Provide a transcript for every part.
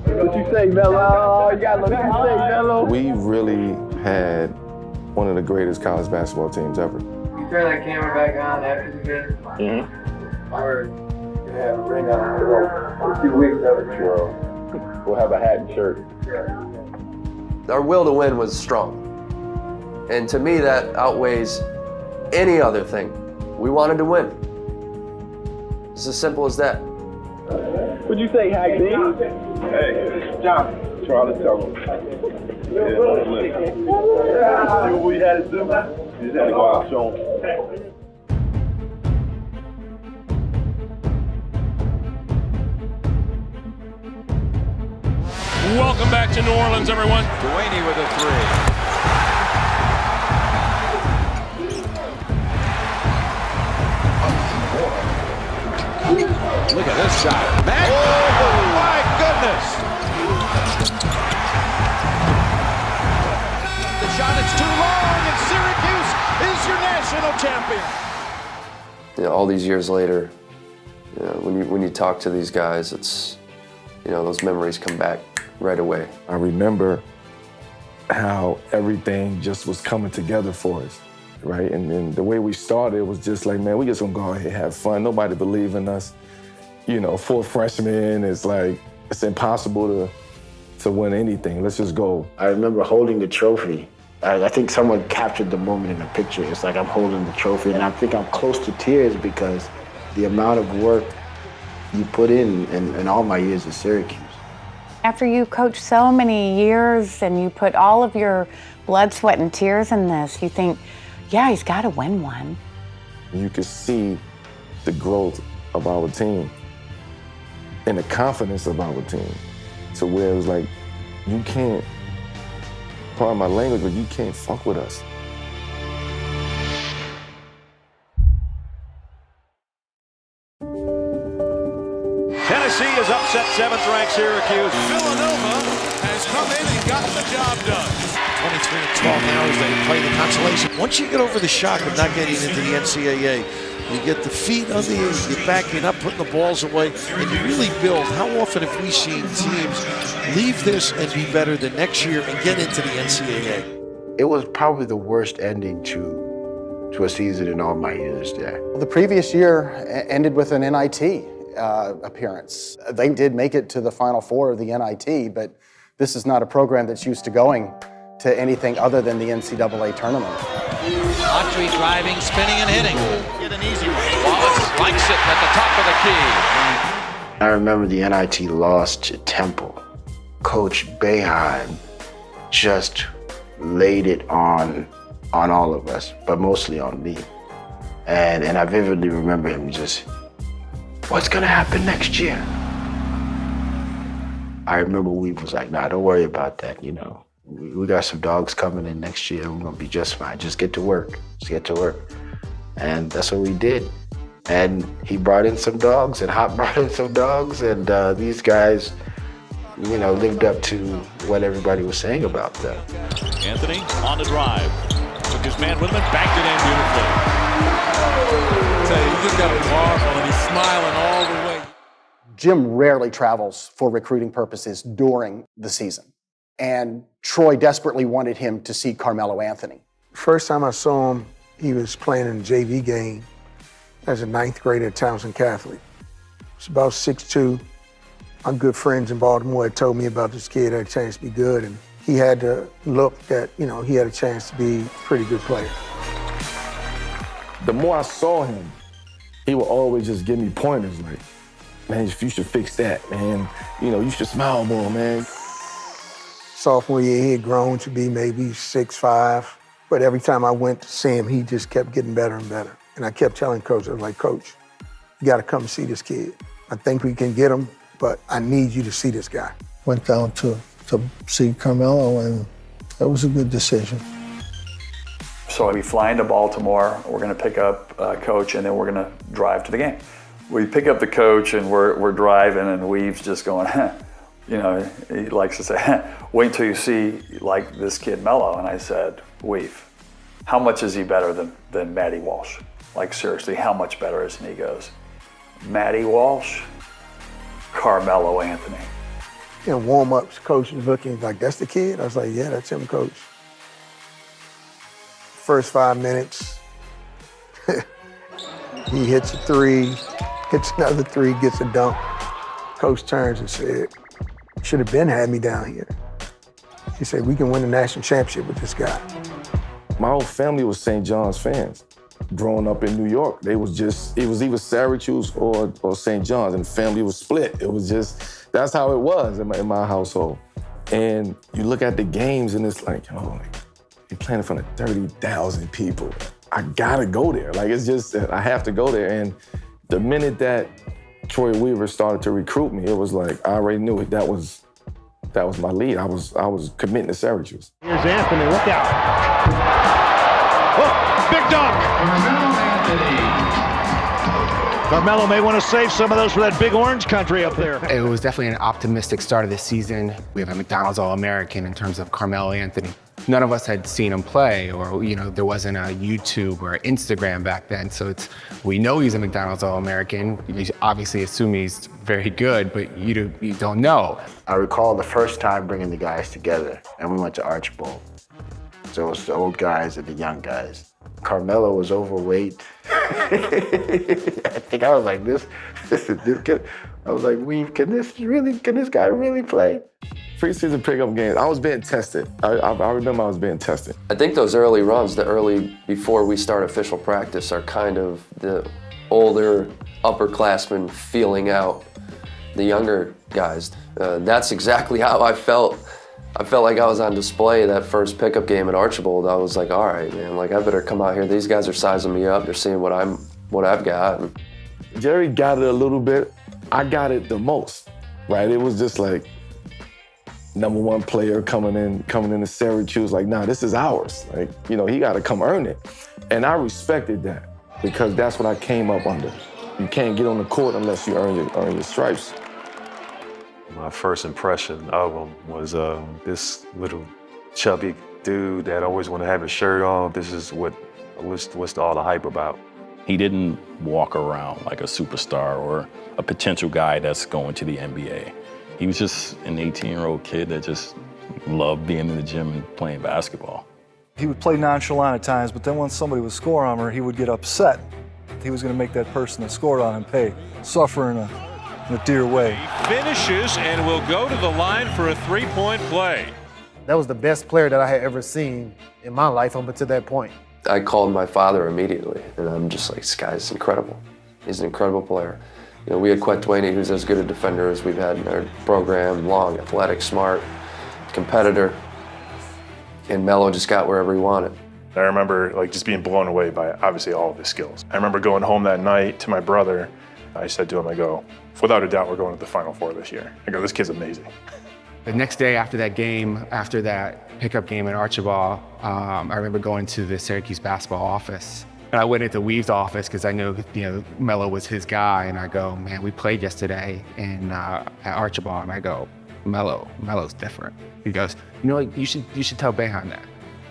What you say, Melo? You gotta look what you say, Melo. We really had one of the greatest college basketball teams ever. You turn that camera back on after the game? Mm-hmm. We're gonna have a ring on for a few weeks of it. Sure. We'll have a hat and shirt. Our will to win was strong. And to me, that outweighs any other thing. We wanted to win. It's as simple as that. What'd you say, Hakim? Hey, John. Charlie, tell him. Yeah, see what we had to do? We just had to go out and show him. Welcome back to New Orleans, everyone. Delaney with a three. Look at this shot. Mac. Oh, my goodness. The shot is too long, and Syracuse is your national champion. You know, all these years later, you know, when you talk to these guys, it's, you know, those memories come back right away. I remember how everything just was coming together for us, right? And the way we started was just like, man, we just gonna go ahead and have fun. Nobody believed in us. You know, for freshmen, it's like, it's impossible to win anything. Let's just go. I remember holding the trophy. I think someone captured the moment in the picture. It's like I'm holding the trophy, and I think I'm close to tears because the amount of work you put in all my years at Syracuse. After you coach so many years and you put all of your blood, sweat, and tears in this, you think, yeah, he's got to win one. You could see the growth of our team and the confidence of our team to where it was like, you can't, pardon my language, but you can't fuck with us. Tennessee has upset 7th-ranked Syracuse. Villanova has come in and gotten the job done. 23 and 12 now as they play the consolation. Once you get over the shock of not getting into the NCAA, you get the feet under you, you get back, you're not putting the balls away, and you really build. How often have we seen teams leave this and be better the next year and get into the NCAA? It was probably the worst ending to a season in all my years there. The previous year ended with an NIT appearance. They did make it to the Final Four of the NIT, but this is not a program that's used to going to anything other than the NCAA tournament. Autry driving, spinning, and hitting. Get an easy one. Wallace likes it at the top of the key. I remember the NIT loss to Temple. Coach Boeheim just laid it on all of us, but mostly on me. And I vividly remember him just, what's gonna happen next year? I remember we was like, nah, don't worry about that, you know. We got some dogs coming in next year. We're gonna be just fine. Just get to work. Just get to work. And that's what we did. And he brought in some dogs, and Hop brought in some dogs, and these guys, you know, lived up to what everybody was saying about them. Anthony on the drive. Took his man with him and backed it in beautifully. Tell you, just got a marvel, and he's smiling all the way. Jim rarely travels for recruiting purposes during the season. And Troy desperately wanted him to see Carmelo Anthony. First time I saw him, he was playing in a JV game as a 9th grader at Townsend Catholic. He's about 6'2". I'm good friends in Baltimore had told me about this kid had a chance to be good, and he had to look that, you know, he had a chance to be a pretty good player. The more I saw him, he would always just give me pointers like, man, you should fix that, man. You know, you should smile more, man. Sophomore year, he had grown to be maybe 6'5", but every time I went to see him, he just kept getting better and better. And I kept telling Coach, I was like, Coach, you gotta come see this kid. I think we can get him, but I need you to see this guy. Went down to see Carmelo, and that was a good decision. So we fly into Baltimore, we're gonna pick up Coach, and then we're gonna drive to the game. We pick up the coach, and we're driving, and Weave's just going, you know, he likes to say, wait till you see like this kid Melo. And I said, Weave, how much is he better than Matty Walsh? Like seriously, how much better is he? And he goes, Matty Walsh, Carmelo Anthony. warm-ups, coach was looking like, that's the kid? I was like, yeah, that's him, coach. First 5 minutes, he hits a three, hits another three, gets a dunk. Coach turns and said, should have been had me down here. He said, we can win the national championship with this guy. My whole family was St. John's fans. Growing up in New York, it was either Syracuse or St. John's, and the family was split. It was just, that's how it was in my household. And you look at the games and it's like, oh, you're playing in front of 30,000 people. I gotta go there. Like, it's just, I have to go there. And the minute that Troy Weaver started to recruit me, it was like, I already knew it. That was my lead. I was committing to Syracuse. Here's Anthony, look out. Oh, big dunk. Carmelo may want to save some of those for that big orange country up there. It was definitely an optimistic start of the season. We have a McDonald's All-American in terms of Carmelo Anthony. None of us had seen him play, or there wasn't a YouTube or Instagram back then. So we know he's a McDonald's All-American. You obviously assume he's very good, but you don't know. I recall the first time bringing the guys together, and we went to Archibald. So it was the old guys and the young guys. Carmelo was overweight. I think I was like, this is good. I was like, can this guy really play? Preseason pickup games, I was being tested. I remember I was being tested. I think those early runs, before we start official practice, are kind of the older upperclassmen feeling out the younger guys. That's exactly how I felt. I felt like I was on display that first pickup game at Archibald. I was like, all right, man, like I better come out here. These guys are sizing me up. They're seeing what I've got. Gerry got it a little bit. I got it the most, right? It was just like, #1 player coming into Syracuse, like, nah, this is ours. Like, he got to come earn it. And I respected that because that's what I came up under. You can't get on the court unless you earn your stripes. My first impression of him was this little chubby dude that always wanted to have his shirt on. This is what's all the hype about. He didn't walk around like a superstar or a potential guy that's going to the NBA. He was just an 18-year-old kid that just loved being in the gym and playing basketball. He would play nonchalant at times, but then when somebody would score on him, he would get upset. He was going to make that person that scored on him pay, suffer in a dear way. He finishes and will go to the line for a three-point play. That was the best player that I had ever seen in my life up until that point. I called my father immediately, and I'm just like, this guy's incredible. He's an incredible player. We had Quet Dwaney, who's as good a defender as we've had in our program, long, athletic, smart, competitor. And Melo just got wherever he wanted. I remember just being blown away by obviously all of his skills. I remember going home that night to my brother. I said to him, I go, without a doubt, we're going to the Final Four this year. I go, this kid's amazing. The next day after that game, after that pickup game at Archibald, I remember going to the Syracuse basketball office. And I went into Weave's office because I knew Melo was his guy, and I go, man, we played yesterday at Archibald, and I go, Melo's different. He goes, you should tell Boeheim that.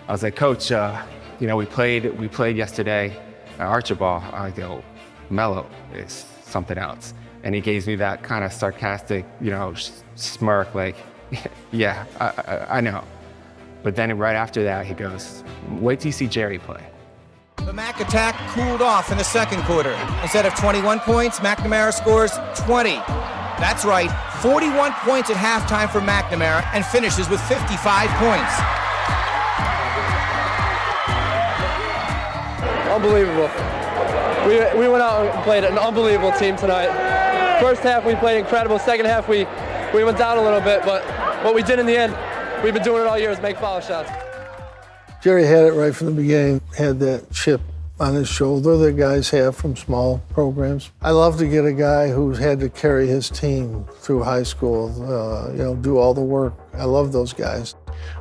I was like, Coach, we played yesterday at Archibald. I go, Melo is something else. And he gives me that kind of sarcastic, smirk, like, yeah, I know. But then right after that, he goes, wait till you see Gerry play. The Mac attack cooled off in the second quarter. Instead of 21 points, McNamara scores 20. That's right, 41 points at halftime for McNamara and finishes with 55 points. Unbelievable. We went out and played an unbelievable team tonight. First half we played incredible. Second half we went down a little bit, but what we did in the end, we've been doing it all year, is make follow shots. Gerry had it right from the beginning, had that chip on his shoulder that guys have from small programs. I love to get a guy who's had to carry his team through high school, do all the work. I love those guys.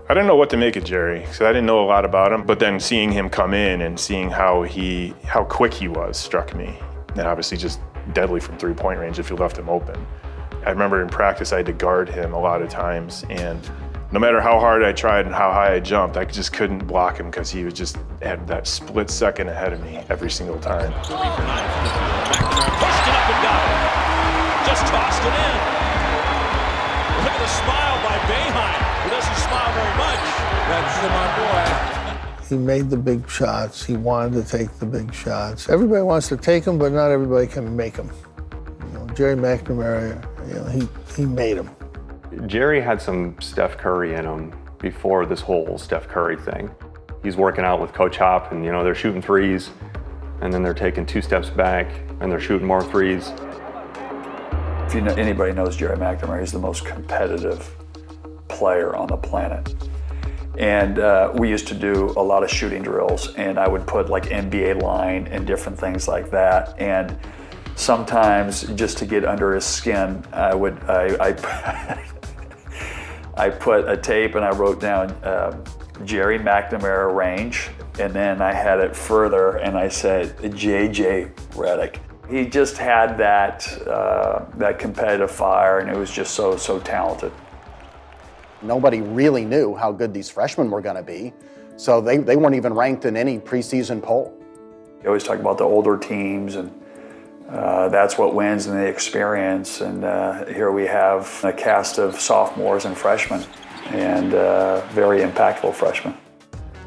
I didn't know what to make of Gerry, because I didn't know a lot about him, but then seeing him come in and seeing how quick he was struck me. And obviously just deadly from three-point range if you left him open. I remember in practice I had to guard him a lot of times, and no matter how hard I tried and how high I jumped, I just couldn't block him because he was had that split second ahead of me every single time. Pushed it up and got it. Just tossed it in. Look at the spot. He made the big shots. He wanted to take the big shots. Everybody wants to take them, but not everybody can make them. Gerry McNamara, he made them. Gerry had some Steph Curry in him before this whole Steph Curry thing. He's working out with Coach Hop, and they're shooting threes, and then they're taking 2 steps back, and they're shooting more threes. If anybody knows Gerry McNamara, he's the most competitive player on the planet. And we used to do a lot of shooting drills, and I would put like NBA line and different things like that. And sometimes, just to get under his skin, I put a tape and I wrote down Gerry McNamara range, and then I had it further and I said JJ Redick. He just had that competitive fire, and it was just so talented. Nobody really knew how good these freshmen were going to be, so they weren't even ranked in any preseason poll. You always talk about the older teams, and that's what wins in the experience. And here we have a cast of sophomores and freshmen, and very impactful freshmen.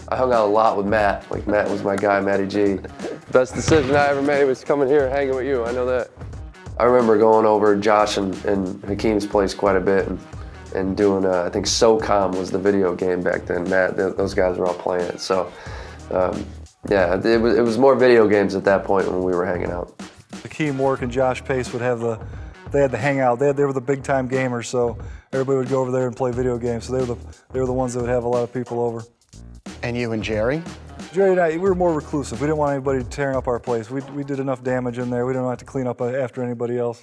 I hung out a lot with Matt. Like, Matt was my guy, Matty G. Best decision I ever made was coming here, hanging with you. I know that. I remember going over Josh and Hakim's place quite a bit, and doing, I think SOCOM was the video game back then. Matt, those guys were all playing it. So, yeah, it was more video games at that point when we were hanging out. Hakim Warrick and Josh Pace would have they had the hangout. They were the big time gamers, so everybody would go over there and play video games. So they were the ones that would have a lot of people over. And you and Gerry? Gerry and I, we were more reclusive. We didn't want anybody tearing up our place. We did enough damage in there. We didn't have to clean up after anybody else.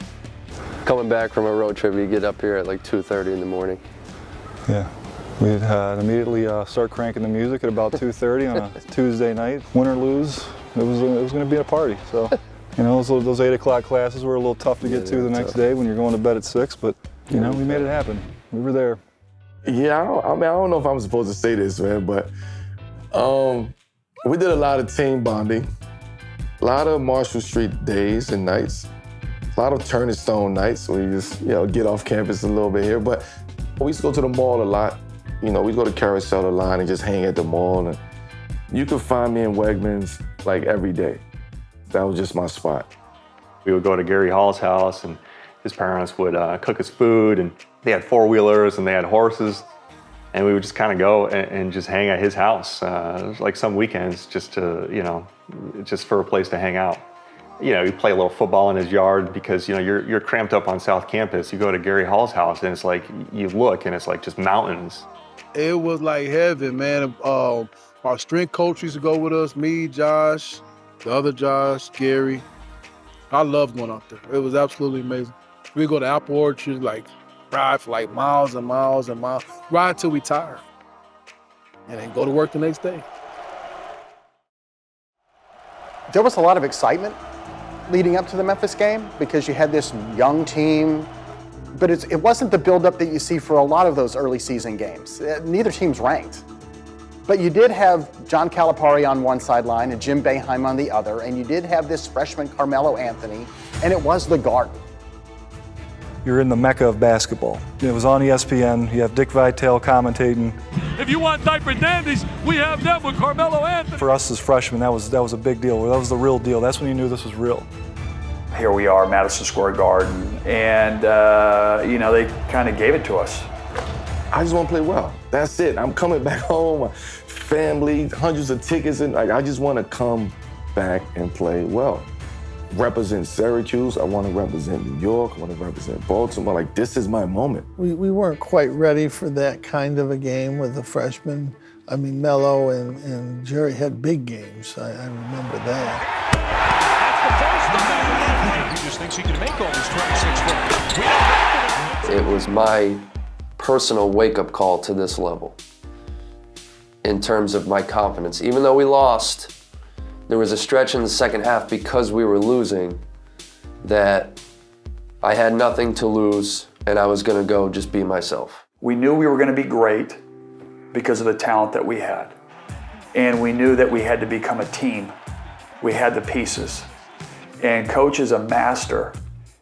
Coming back from a road trip, you get up here at like 2:30 in the morning. Yeah, we'd immediately start cranking the music at about 2:30 on a Tuesday night. Win or lose, it was going to be a party. So, those 8 o'clock classes were a little tough to get to the next day when you're going to bed at 6, but we made it happen. We were there. Yeah, I don't know if I'm supposed to say this, man, but we did a lot of team bonding, a lot of Marshall Street days and nights. A lot of turn and stone nights where you just, get off campus a little bit here. But we used to go to the mall a lot. We go to Carousel a lot and just hang at the mall. And you could find me in Wegmans like every day. That was just my spot. We would go to Gary Hall's house, and his parents would cook us food, and they had 4-wheelers and they had horses. And we would just kind of go and just hang at his house. Like some weekends just to, just for a place to hang out. You play a little football in his yard because, you're cramped up on South Campus. You go to Gary Hall's house and it's like, you look and it's like just mountains. It was like heaven, man. Our strength coach used to go with us, me, Josh, the other Josh, Gary. I loved going out there. It was absolutely amazing. We'd go to Apple Orchard, ride for miles and miles and miles, ride till we tired, and then go to work the next day. There was a lot of excitement leading up to the Memphis game because you had this young team, but it wasn't the buildup that you see for a lot of those early season games. Neither team's ranked. But you did have John Calipari on one sideline and Jim Boeheim on the other, and you did have this freshman Carmelo Anthony, and it was the Garden. You're in the mecca of basketball. It was on ESPN. You have Dick Vitale commentating. If you want diaper dandies, we have them with Carmelo Anthony. For us as freshmen, that was a big deal. That was the real deal. That's when you knew this was real. Here we are, Madison Square Garden, and they kind of gave it to us. I just want to play well. That's it. I'm coming back home, my family, hundreds of tickets, and I just want to come back and play well. Represent Syracuse, I want to represent New York, I want to represent Baltimore. This is my moment. We weren't quite ready for that kind of a game with the freshmen. I mean, Melo and Gerry had big games. I remember that. He just thinks he can make all these 26 foot. It was my personal wake-up call to this level in terms of my confidence. Even though we lost, there was a stretch in the second half because we were losing that I had nothing to lose and I was going to go just be myself. We knew we were going to be great because of the talent that we had. And we knew that we had to become a team. We had the pieces. And Coach is a master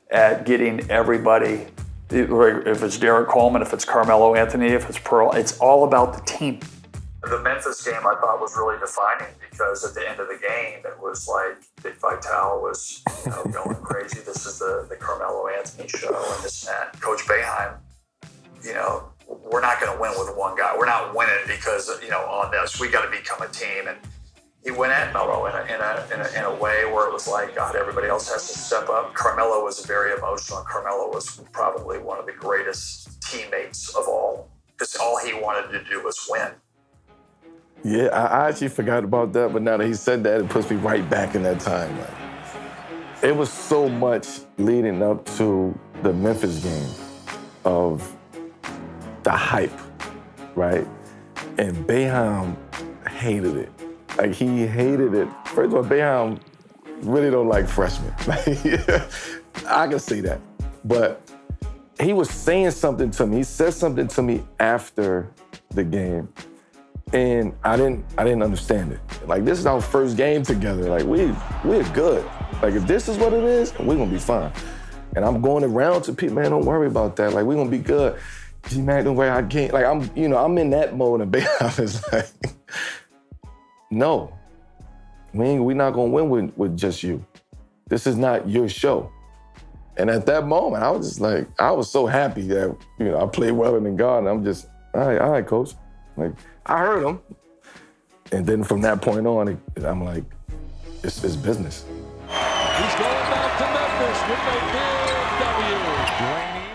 at getting everybody, if it's Derek Coleman, if it's Carmelo Anthony, if it's Pearl, it's all about the team. The Memphis game I thought was really defining because at the end of the game, it was like Big Vital was going crazy. This is the Carmelo Anthony show and this and that. Coach Boeheim, we're not going to win with one guy. We're not winning because, on this. We got to become a team. And he went at Melo in a way where it was like, God, everybody else has to step up. Carmelo was very emotional. Carmelo was probably one of the greatest teammates of all because all he wanted to do was win. Yeah, I actually forgot about that, but now that he said that, it puts me right back in that time. Like, it was so much leading up to the Memphis game of the hype, right? And Boeheim hated it. Like, he hated it. First of all, Boeheim really don't like freshmen. I can see that. But he was saying something to me. He said something to me after the game. And I didn't understand it. Like, this is our first game together. Like, we're good. Like, if this is what it is, we're gonna be fine. And I'm going around to people, man, don't worry about that. Like, we're gonna be good. Gee, man, don't worry, I can't. Like, I'm in that mode, and Boeheim is like, no, we're not gonna win with just you. This is not your show. And at that moment, I was just like, I was so happy that, I played well in the Garden. I'm just, all right, coach. Like, I heard him. And then from that point on, I'm like, it's business. He's going back to Memphis with a big W.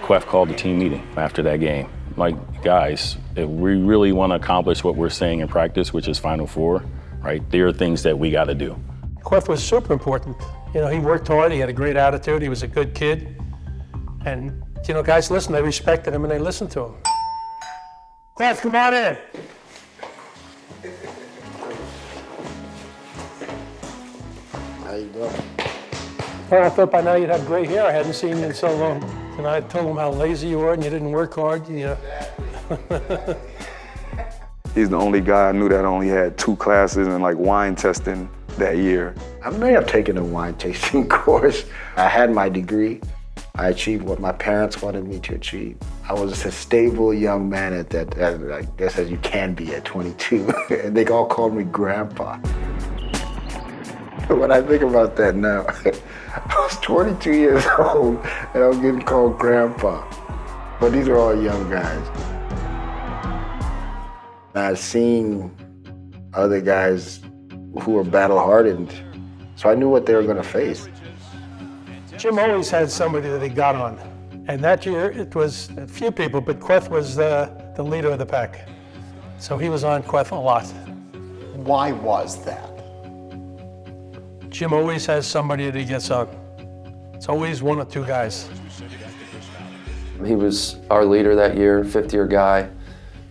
Queth called the team meeting after that game. Like, guys, if we really want to accomplish what we're saying in practice, which is Final Four, right, there are things that we got to do. Queth was super important. He worked hard, he had a great attitude, he was a good kid. And, guys listened, they respected him and they listened to him. Queth, come on in. How you doing? Well, I thought by now you'd have gray hair. I hadn't seen you in so long. And I told him how lazy you were and you didn't work hard. He's the only guy I knew that only had 2 classes in wine testing that year. I may have taken a wine tasting course. I had my degree. I achieved what my parents wanted me to achieve. I was a stable young man at that, I guess as you can be at 22. And they all called me Grandpa. When I think about that now, I was 22 years old and I was getting called Grandpa. But these are all young guys. I've seen other guys who were battle-hardened, so I knew what they were going to face. Jim always had somebody that he got on. And that year, it was a few people, but Queth was the leader of the pack. So he was on Queth a lot. Why was that? Jim always has somebody that he gets on. It's always 1 or 2 guys. He was our leader that year, 5th-year guy,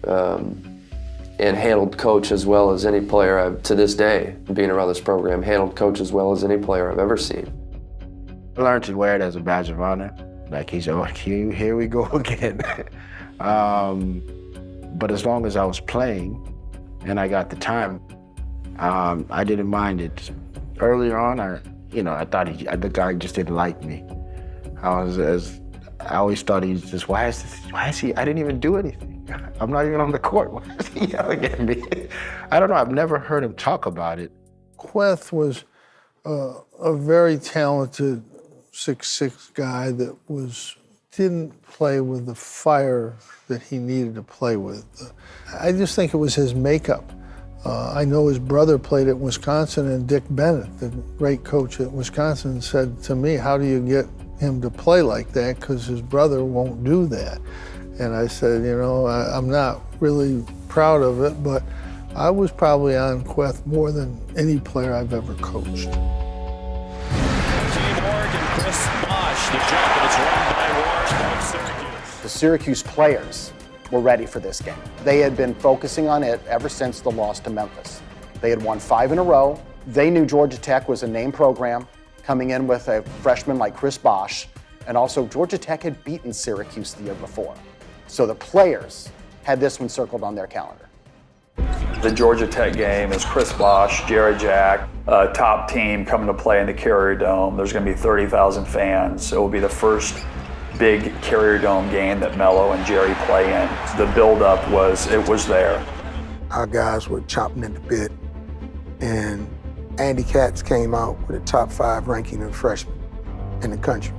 and handled coach as well as any player to this day, being around this program, handled coach as well as any player I've ever seen. I learned to wear it as a badge of honor. Like, here we go again. But as long as I was playing and I got the time, I didn't mind it. Earlier on, I thought the guy just didn't like me. I always thought why is he, I didn't even do anything. I'm not even on the court. Why is he yelling at me? I don't know, I've never heard him talk about it. Queth was a very talented 6'6" guy that didn't play with the fire that he needed to play with. I just think it was his makeup. I know his brother played at Wisconsin, and Dick Bennett, the great coach at Wisconsin, said to me, how do you get him to play like that? Because his brother won't do that. And I said, I'm not really proud of it, but I was probably on Queth more than any player I've ever coached. Hakim Warrick and Chris Bosh. The jump, and it's run by Warrick of Syracuse. The Syracuse players were ready for this game. They had been focusing on it ever since the loss to Memphis. They had won 5 in a row. They knew Georgia Tech was a name program, coming in with a freshman like Chris Bosh, and also Georgia Tech had beaten Syracuse the year before. So the players had this one circled on their calendar. The Georgia Tech game is Chris Bosh, Jared Jack, a top team coming to play in the Carrier Dome. There's going to be 30,000 fans. It will be the first big Carrier Dome game that Melo and Gerry play in. The buildup was there. our guys were chopping at the bit, and Andy Katz came out with a top 5 ranking of freshmen in the country.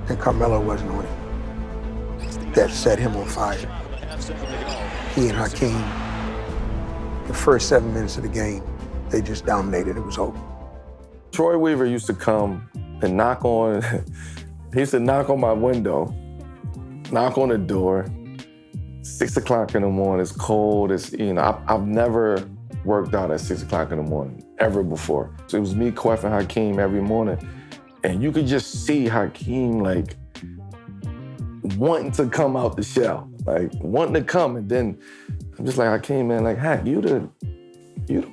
And Carmelo wasn't on it. That set him on fire. He and Hakim, the first 7 minutes of the game, they just dominated. It was over. Troy Weaver used to come and knock on, he used to knock on my window, knock on the door, 6 o'clock in the morning, it's cold, I've never worked out at 6 o'clock in the morning, ever before. So it was me, Quef, and Hakim every morning. And you could just see Hakim, like, wanting to come out the shell, like, wanting to come. And then I'm just like, Hakim, man, like, Hack, you the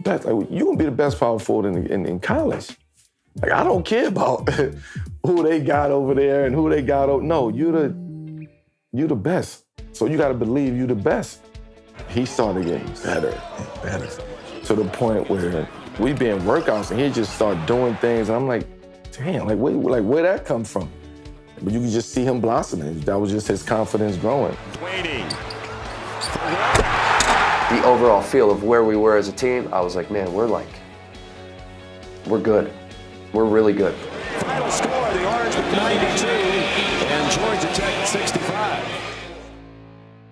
best. Like, you gonna be the best power forward in college. Like, I don't care about who they got over there and who they got over. No, you the best. So you gotta believe you the best. He started getting better and better to the point where we be in workouts and he just start doing things. And I'm like, damn, where'd that come from? But you can just see him blossoming. That was just his confidence growing. The overall feel of where we were as a team, I was like, man, we're good. We're really good. Final score, the Orange with 92 and Georgia Tech 65.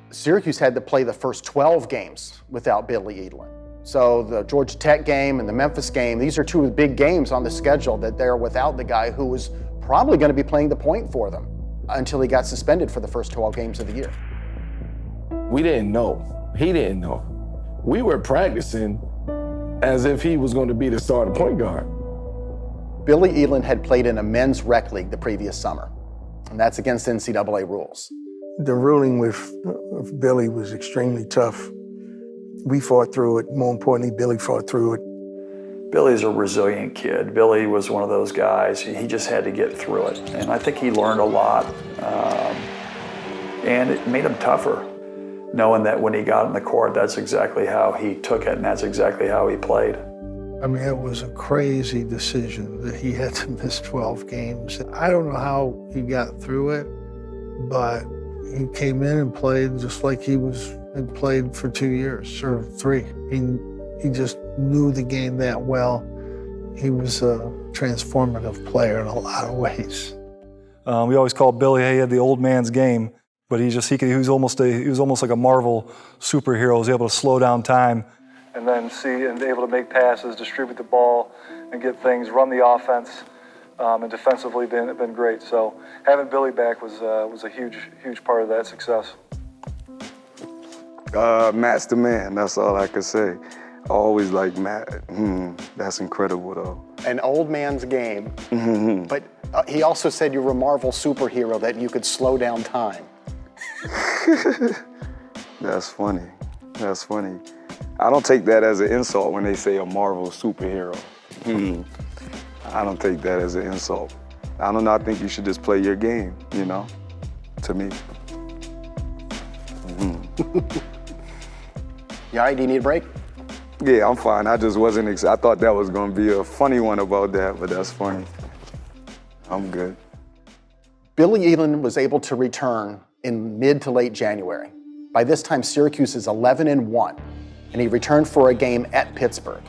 Syracuse had to play the first 12 games without Billy Edelin. So the Georgia Tech game and the Memphis game, these are 2 big games on the schedule that they're without the guy who was probably going to be playing the point for them until he got suspended for the first 12 games of the year. We didn't know. He didn't know. We were practicing as if he was going to be the starting point guard. Billy Edelin had played in a men's rec league the previous summer, and that's against NCAA rules. The ruling with Billy was extremely tough. We fought through it. More importantly, Billy fought through it. Billy's a resilient kid. Billy was one of those guys, he just had to get through it. And I think he learned a lot. And it made him tougher, knowing that when he got on the court, that's exactly how he took it and that's exactly how he played. I mean, it was a crazy decision that he had to miss 12 games. I don't know how he got through it, but he came in and played just like had played for 2 years or 3. He just knew the game that well. He was a transformative player in a lot of ways. We always called Billy, hey, he had the old man's game, but he was almost like a Marvel superhero. He was able to slow down time and then see and be able to make passes, distribute the ball, and get things, run the offense, and defensively been great. So having Billy back was a huge part of that success. Matt's the man, that's all I can say. I always like Matt. That's incredible, though. An old man's game, but he also said you were a Marvel superhero, that you could slow down time. That's funny. That's funny. I don't take that as an insult when they say a Marvel superhero. I don't take that as an insult. I don't know, I think you should just play your game, to me. You all right, do you need a break? Yeah, I'm fine. I just wasn't I thought that was gonna be a funny one about that, but that's funny. I'm good. Billy Edelin was able to return in mid to late January. By this time, Syracuse is 11-1, and he returned for a game at Pittsburgh.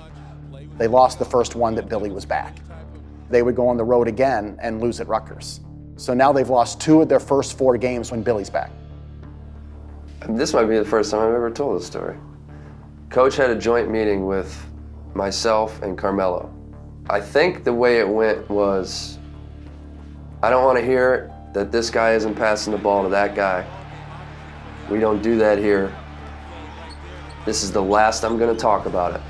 They lost the first one that Billy was back. They would go on the road again and lose at Rutgers. So now they've lost 2 of their first 4 games when Billy's back. This might be the first time I've ever told this story. Coach had a joint meeting with myself and Carmelo. I think the way it went was, I don't want to hear that this guy isn't passing the ball to that guy. We don't do that here. This is the last I'm going to talk about it.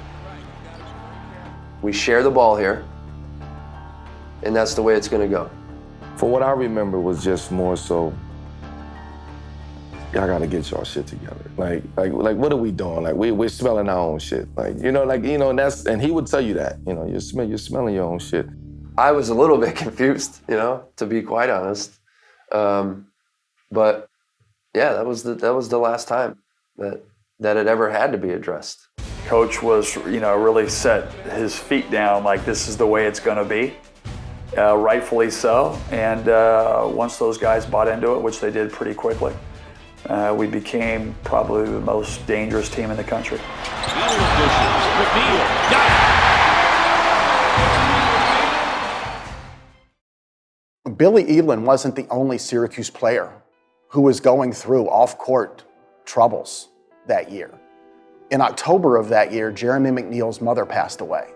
We share the ball here, and that's the way it's going to go. For what I remember was just more so, y'all gotta get y'all shit together. Like what are we doing? Like we're smelling our own shit. And he would tell you that, you're smelling your own shit. I was a little bit confused, to be quite honest. But yeah, that was the last time that it ever had to be addressed. Coach was, really set his feet down, like this is the way it's gonna be. Rightfully so. And once those guys bought into it, which they did pretty quickly, we became probably the most dangerous team in the country. McNeil got it. Billy Elam wasn't the only Syracuse player who was going through off-court troubles that year. In October of that year, Jeremy McNeil's mother passed away.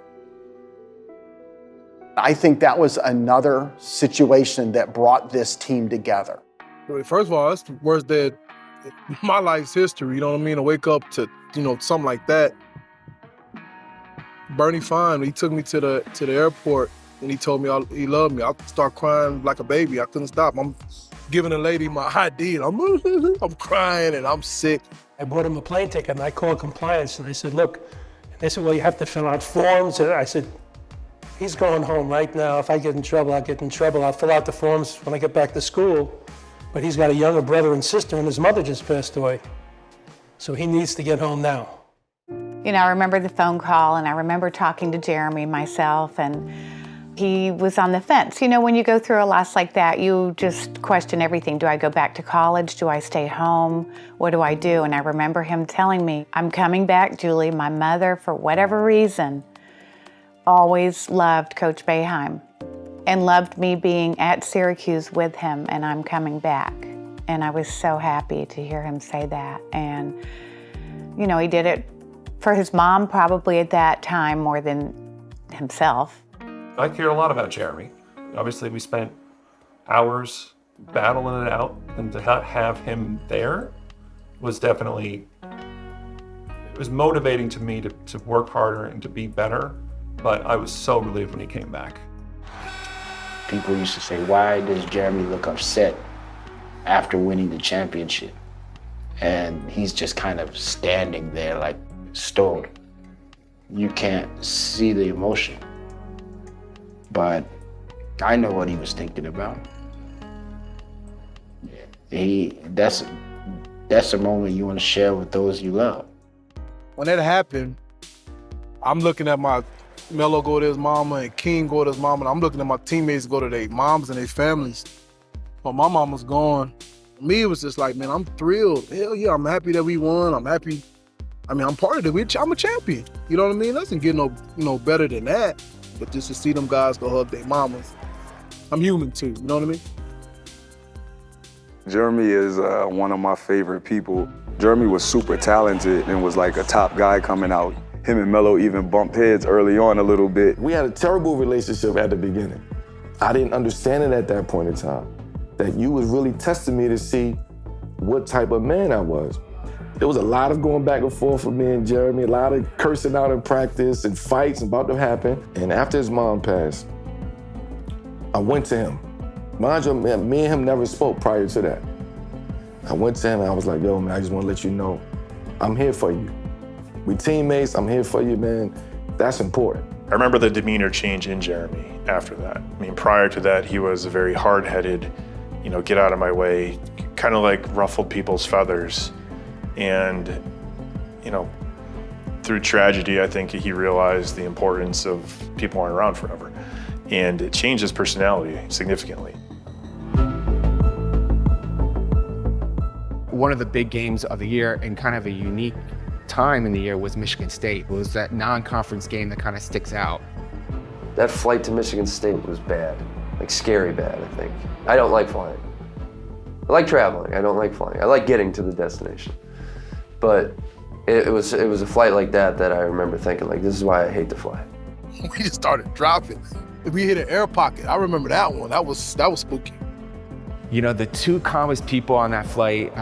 I think that was another situation that brought this team together. First of all, that's the worst day of my life's history, you know what I mean? To wake up to, something like that. Bernie Fine, he took me to the airport and he told me he loved me. I started crying like a baby. I couldn't stop. I'm giving a lady my ID and I'm crying and I'm sick. I bought him a plane ticket and I called compliance and I said, look, and they said, well, you have to fill out forms. And I said, he's going home right now. If I get in trouble, I'll get in trouble. I'll fill out the forms when I get back to school. But he's got a younger brother and sister and his mother just passed away. So he needs to get home now. I remember the phone call and I remember talking to Jeremy myself, and he was on the fence. When you go through a loss like that, you just question everything. Do I go back to college? Do I stay home? What do I do? And I remember him telling me, I'm coming back, Julie. My mother, for whatever reason, always loved Coach Boeheim and loved me being at Syracuse with him, and I'm coming back. And I was so happy to hear him say that. And, he did it for his mom probably at that time more than himself. I care a lot about Jeremy. Obviously, we spent hours battling it out, and to have him there was definitely, it was motivating to me to work harder and to be better, but I was so relieved when he came back. People used to say, why does Jeremy look upset after winning the championship? And he's just kind of standing there like stone. You can't see the emotion. But I know what he was thinking about. That's a moment you want to share with those you love. When that happened, I'm looking at my Melo go to his mama and King go to his mama, and I'm looking at my teammates go to their moms and their families. But my mom was gone. For me, it was just like, man, I'm thrilled. Hell yeah, I'm happy that we won. I'm happy. I'm part of it. I'm a champion. You know what I mean? Doesn't get no better than that. But just to see them guys go hug their mamas, I'm human too. You know what I mean? Jeremy is one of my favorite people. Jeremy was super talented and was like a top guy coming out. Him and Melo even bumped heads early on a little bit. We had a terrible relationship at the beginning. I didn't understand it at that point in time, that you was really testing me to see what type of man I was. There was a lot of going back and forth with me and Jeremy, a lot of cursing out in practice and fights about to happen. And after his mom passed, I went to him. Mind you, me and him never spoke prior to that. I went to him and I was like, yo, man, I just want to let you know, I'm here for you. We teammates, I'm here for you, man. That's important. I remember the demeanor change in Jeremy after that. Prior to that, he was a very hard-headed, get out of my way, kind of like ruffled people's feathers. And, through tragedy, I think he realized the importance of people aren't around forever. And it changed his personality significantly. One of the big games of the year and kind of a unique time in the year was Michigan State. It was that non-conference game that kind of sticks out. That flight to Michigan State was bad, like scary bad, I think. I don't like flying. I like traveling, I don't like flying. I like getting to the destination. But it was a flight like that I remember thinking, like, this is why I hate to fly. We just started dropping. We hit an air pocket. I remember that one. That was spooky. The two calmest people on that flight,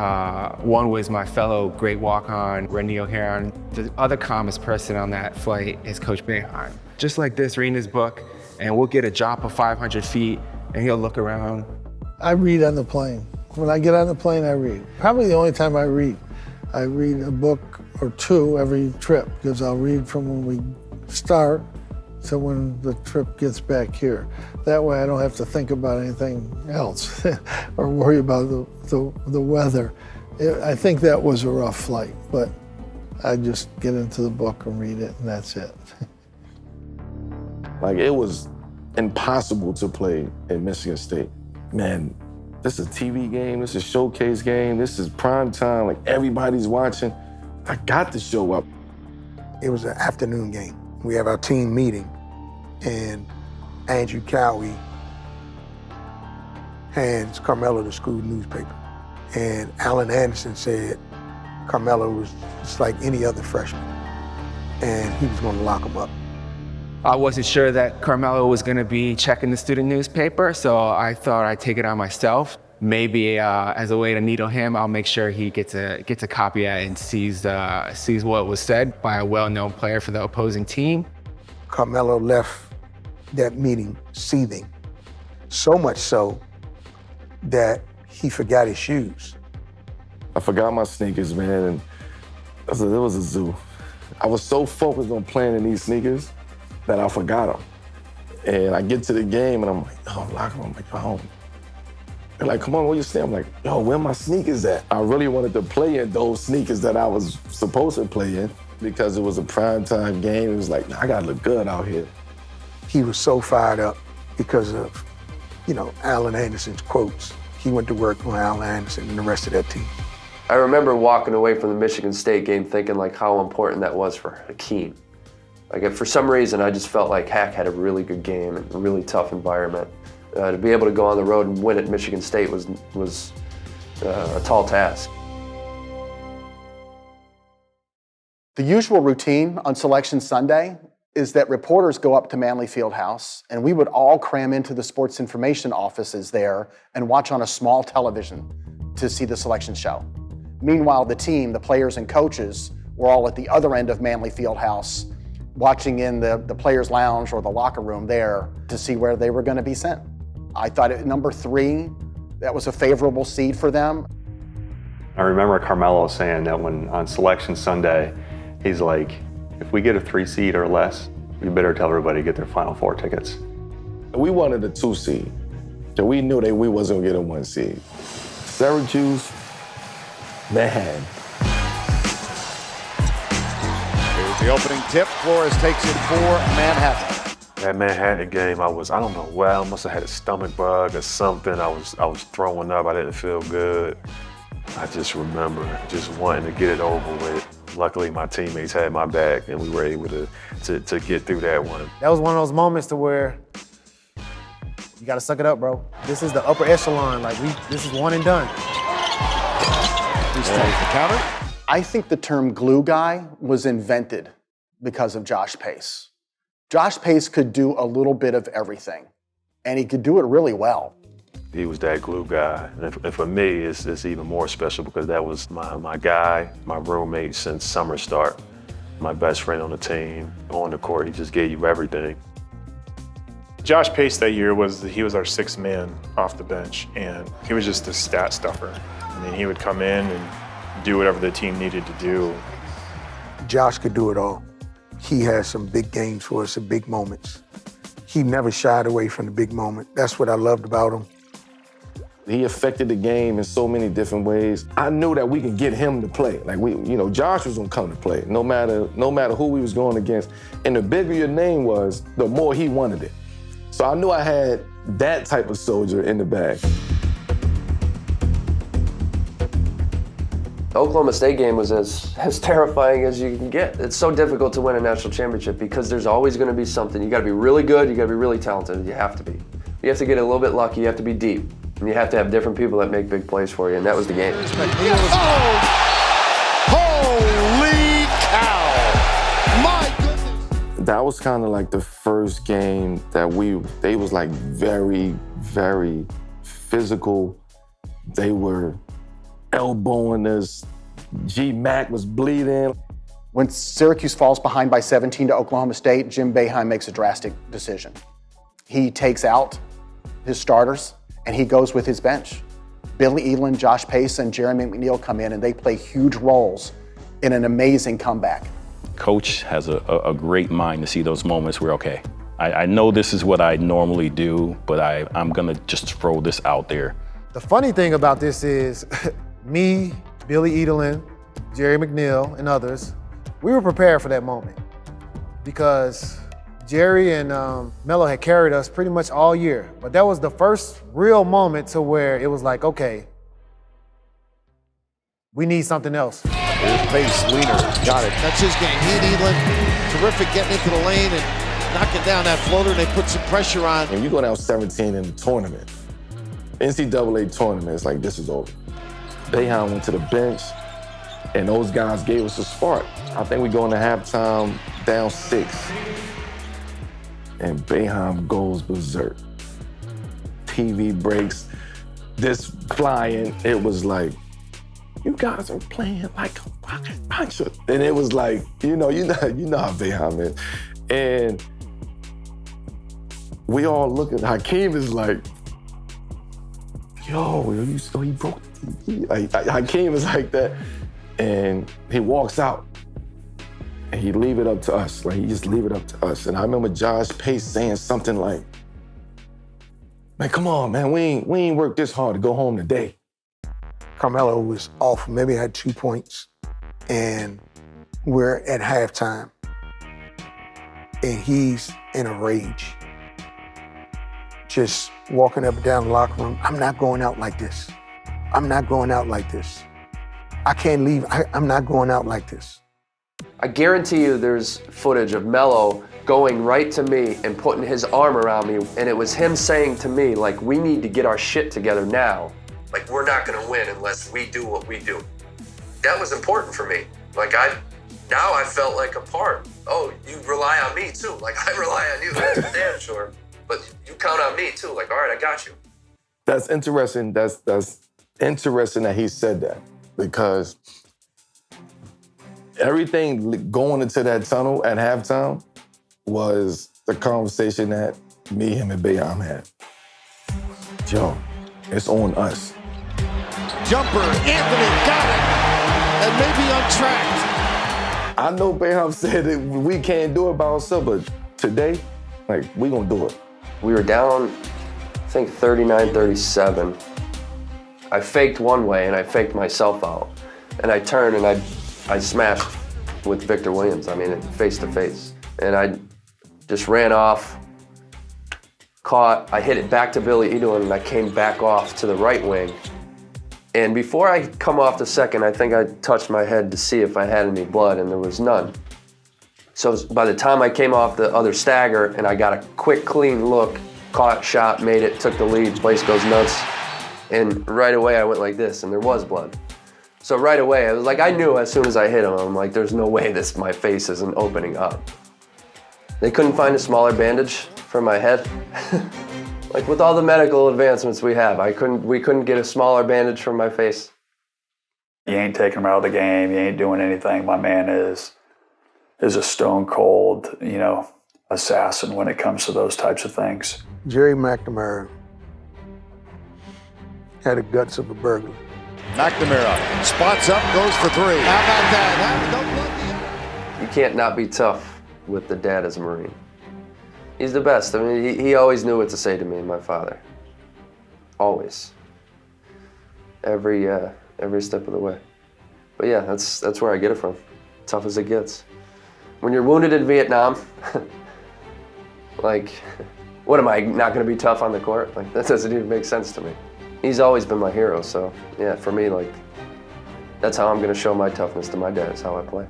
one was my fellow great walk-on, Randy O'Hara. The other calmest person on that flight is Coach Boeheim. Just like this, reading his book, and we'll get a drop of 500 feet, and he'll look around. I read on the plane. When I get on the plane, I read. Probably the only time I read. I read a book or two every trip, because I'll read from when we start to when the trip gets back here. That way I don't have to think about anything else or worry about the weather. I think that was a rough flight, but I just get into the book and read it, and that's it. Like, it was impossible to play at Michigan State. Man, This is a TV game, this is a showcase game, this is prime time, like everybody's watching. I got to show up. It was an afternoon game. We have our team meeting, and Andrew Cowie hands Carmelo the school newspaper. And Alan Anderson said Carmelo was just like any other freshman, and he was gonna lock him up. I wasn't sure that Carmelo was going to be checking the student newspaper, so I thought I'd take it on myself. Maybe as a way to needle him, I'll make sure he gets a copy at it and sees what was said by a well-known player for the opposing team. Carmelo left that meeting seething, so much so that he forgot his shoes. I forgot my sneakers, man, and it was a zoo. I was so focused on playing in these sneakers that I forgot them. And I get to the game and I'm like, oh, lock them. I'm like, oh. They're like, come on, where you stay? I'm like, yo, where my sneakers at? I really wanted to play in those sneakers that I was supposed to play in because it was a primetime game. It was like, I gotta look good out here. He was so fired up because of, Alan Anderson's quotes. He went to work on Alan Anderson and the rest of that team. I remember walking away from the Michigan State game thinking like how important that was for Hakim. Like for some reason, I just felt like Hack had a really good game and a really tough environment. To be able to go on the road and win at Michigan State was a tall task. The usual routine on Selection Sunday is that reporters go up to Manley Fieldhouse, and we would all cram into the sports information offices there and watch on a small television to see the selection show. Meanwhile, the team, the players and coaches, were all at the other end of Manley Fieldhouse, watching in the players' lounge or the locker room there to see where they were going to be sent. I thought at number 3, that was a favorable seed for them. I remember Carmelo saying that when on Selection Sunday, he's like, if we get a 3 seed or less, we better tell everybody to get their Final Four tickets. We wanted a 2 seed, so we knew that we wasn't gonna get a 1 seed. Syracuse, man. Here's the opening tip. Flores takes it for Manhattan. That Manhattan game, I don't know why, I must have had a stomach bug or something. I was throwing up, I didn't feel good. I just remember just wanting to get it over with. Luckily, my teammates had my back and we were able to get through that one. That was one of those moments to where you gotta suck it up, bro. This is the upper echelon, this is one and done. There's the counter. I think the term glue guy was invented because of Josh Pace. Josh Pace could do a little bit of everything, and he could do it really well. He was that glue guy. And for me, it's even more special because that was my guy, my roommate since summer start, my best friend on the team. On the court, he just gave you everything. Josh Pace that year he was our 6th man off the bench, and he was just a stat stuffer. I mean, he would come in and do whatever the team needed to do. Josh could do it all. He had some big games for us, some big moments. He never shied away from the big moment. That's what I loved about him. He affected the game in so many different ways. I knew that we could get him to play. Josh was gonna come to play, no matter who we was going against. And the bigger your name was, the more he wanted it. So I knew I had that type of soldier in the bag. The Oklahoma State game was as terrifying as you can get. It's so difficult to win a national championship because there's always going to be something. You got to be really good, you got to be really talented, you have to be. You have to get a little bit lucky, you have to be deep, and you have to have different people that make big plays for you, and that was the game. Holy cow! My goodness! That was kind of like the first game that they was like very, very physical. They were elbowing us. G-Mac was bleeding. When Syracuse falls behind by 17 to Oklahoma State, Jim Boeheim makes a drastic decision. He takes out his starters and he goes with his bench. Billy Elam, Josh Pace, and Gerry McNamara come in and they play huge roles in an amazing comeback. Coach has a great mind to see those moments where, okay, I know this is what I normally do, but I'm gonna just throw this out there. The funny thing about this is me, Billy Elam, Gerry McNamara, and others, we were prepared for that moment because Gerry and Melo had carried us pretty much all year, but that was the first real moment to where it was like, okay, we need something else. Here's pace, Wiener, got it. That's his game. He and Elam, terrific getting into the lane and knocking down that floater, and they put some pressure on. When you go down 17 in the tournament, NCAA tournament, it's like, this is over. Boeheim went to the bench, and those guys gave us a spark. I think we go into halftime down 6, and Boeheim goes berserk. TV breaks, this flying, it was like, you guys are playing like a fucking puncher. And it was like, you know how Boeheim is. And we all look at Hakim is like, yo, so he broke the TV. Like, Hakim is like that. And he walks out and he leave it up to us. Like, he just leave it up to us. And I remember Josh Pace saying something like, man, come on, man, we ain't worked this hard to go home today. Carmelo was off, maybe had 2 points, and we're at halftime, and he's in a rage, just walking up and down the locker room. I'm not going out like this. I'm not going out like this. I can't leave. I'm not going out like this. I guarantee you there's footage of Melo going right to me and putting his arm around me, and it was him saying to me, like, we need to get our shit together now. Like, we're not gonna win unless we do what we do. That was important for me. Like, now I felt like a part. Oh, you rely on me too. Like, I rely on you, that's for damn sure. But you count on me too. Like, all right, I got you. That's interesting. That's interesting that he said that, because everything going into that tunnel at halftime was the conversation that me, him, and Boeheim had. Yo, it's on us. Jumper, Anthony got it, and maybe untracked. I know Boeheim said that we can't do it by ourselves, but today, like, we gonna do it. We were down, I think 39-37. I faked one way and I faked myself out. And I turned and I smashed with Victor Williams, I mean, face to face. And I just ran off, caught, I hit it back to Billy Edwin, and I came back off to the right wing. And before I come off the second, I think I touched my head to see if I had any blood, and there was none. So by the time I came off the other stagger and I got a quick, clean look, caught, shot, made it, took the lead, place goes nuts. And right away I went like this, and there was blood. So right away, I was like, I knew as soon as I hit him, I'm like, there's no way my face isn't opening up. They couldn't find a smaller bandage for my head. Like, with all the medical advancements we have, we couldn't get a smaller bandage for my face. You ain't taking him out of the game. You ain't doing anything. My man is a stone cold, assassin when it comes to those types of things. Gerry McNamara had the guts of a burglar. McNamara spots up, goes for 3. How about that? You can't not be tough with the dad as a Marine. He's the best. I mean, he always knew what to say to me and my father. Always. Every step of the way. But yeah, that's where I get it from. Tough as it gets. When you're wounded in Vietnam, like, what am I not gonna be tough on the court? Like, that doesn't even make sense to me. He's always been my hero, so yeah, for me, like, that's how I'm gonna show my toughness to my dad, is how I play.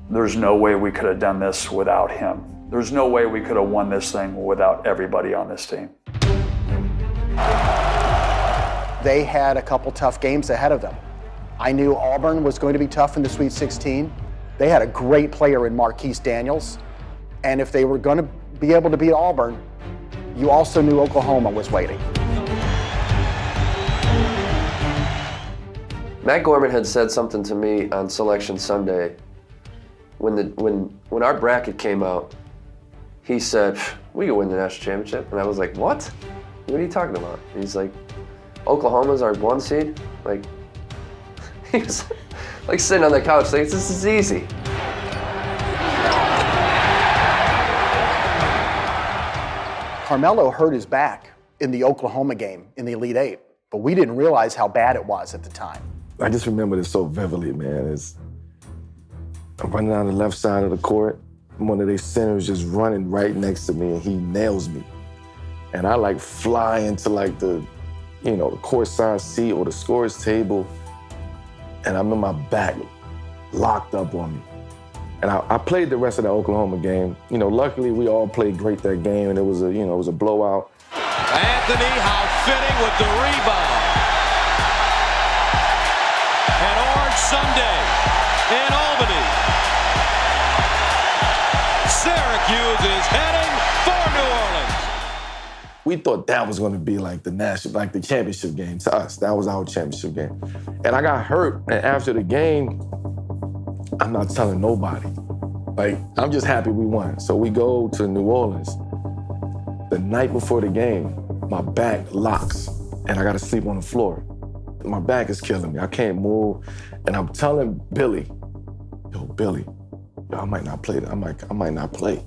There's no way we could have done this without him. There's no way we could have won this thing without everybody on this team. They had a couple tough games ahead of them. I knew Auburn was going to be tough in the Sweet 16. They had a great player in Marquise Daniels. And if they were going to be able to beat Auburn, you also knew Oklahoma was waiting. Matt Gorman had said something to me on Selection Sunday. When our bracket came out, he said, we could win the national championship. And I was like, what? What are you talking about? He's like, Oklahoma's our 1 seed? Like, he was like sitting on the couch like, this is easy. Carmelo hurt his back in the Oklahoma game in the Elite Eight, but we didn't realize how bad it was at the time. I just remember this so vividly, man. I'm running down the left side of the court, one of their centers just running right next to me, and he nails me. And I like fly into like the courtside seat or the scorer's table, and I'm in my back locked up on me. And I played the rest of that Oklahoma game. Luckily we all played great that game, and it was a blowout. Anthony, how fitting with the rebound. An Orange Sunday in Albany. Syracuse is heading for New Orleans. We thought that was going to be like the championship game to us. That was our championship game. And I got hurt, and after the game, I'm not telling nobody. Like, I'm just happy we won. So we go to New Orleans. The night before the game, my back locks, and I gotta sleep on the floor. My back is killing me. I can't move. And I'm telling Billy, Billy, I might not play. I might not play.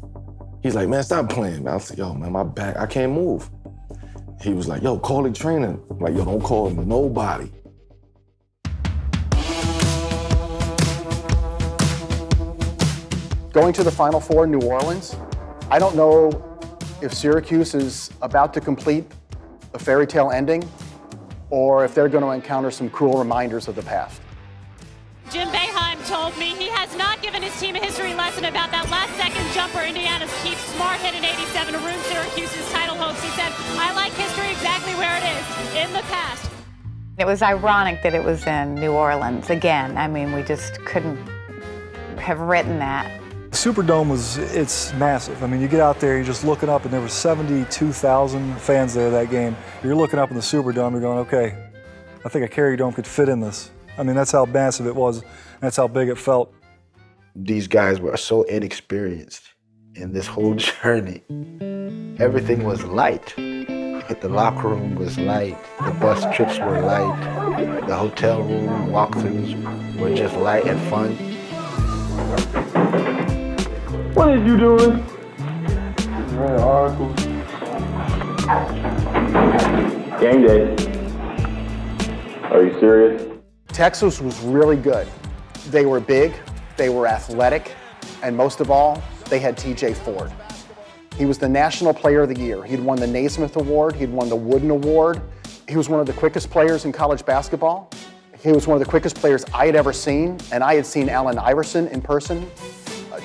He's like, man, stop playing, man. I was like, yo, man, my back, I can't move. He was like, yo, call the trainer. I'm like, yo, don't call nobody. Going to the Final Four in New Orleans, I don't know if Syracuse is about to complete a fairy tale ending or if they're going to encounter some cruel reminders of the past. Jim Boeheim told me he has not given his team a history lesson about that last-second jumper Indiana's Keith Smart hit in '87 to ruin Syracuse's title hopes. He said, I like history exactly where it is, in the past. It was ironic that it was in New Orleans again. I mean, we just couldn't have written that. Superdome it's massive. I mean, you get out there, you're just looking up, and there were 72,000 fans there that game. You're looking up in the Superdome, you're going, okay, I think a Carrier Dome could fit in this. I mean, that's how massive it was, and that's how big it felt. These guys were so inexperienced in this whole journey. Everything was light. The locker room was light, the bus trips were light, the hotel room walkthroughs were just light and fun. What is you doing? Reading articles. Game day. Are you serious? Texas was really good. They were big, they were athletic, and most of all, they had TJ Ford. He was the National Player of the Year. He'd won the Naismith Award, he'd won the Wooden Award. He was one of the quickest players in college basketball. He was one of the quickest players I had ever seen, and I had seen Allen Iverson in person.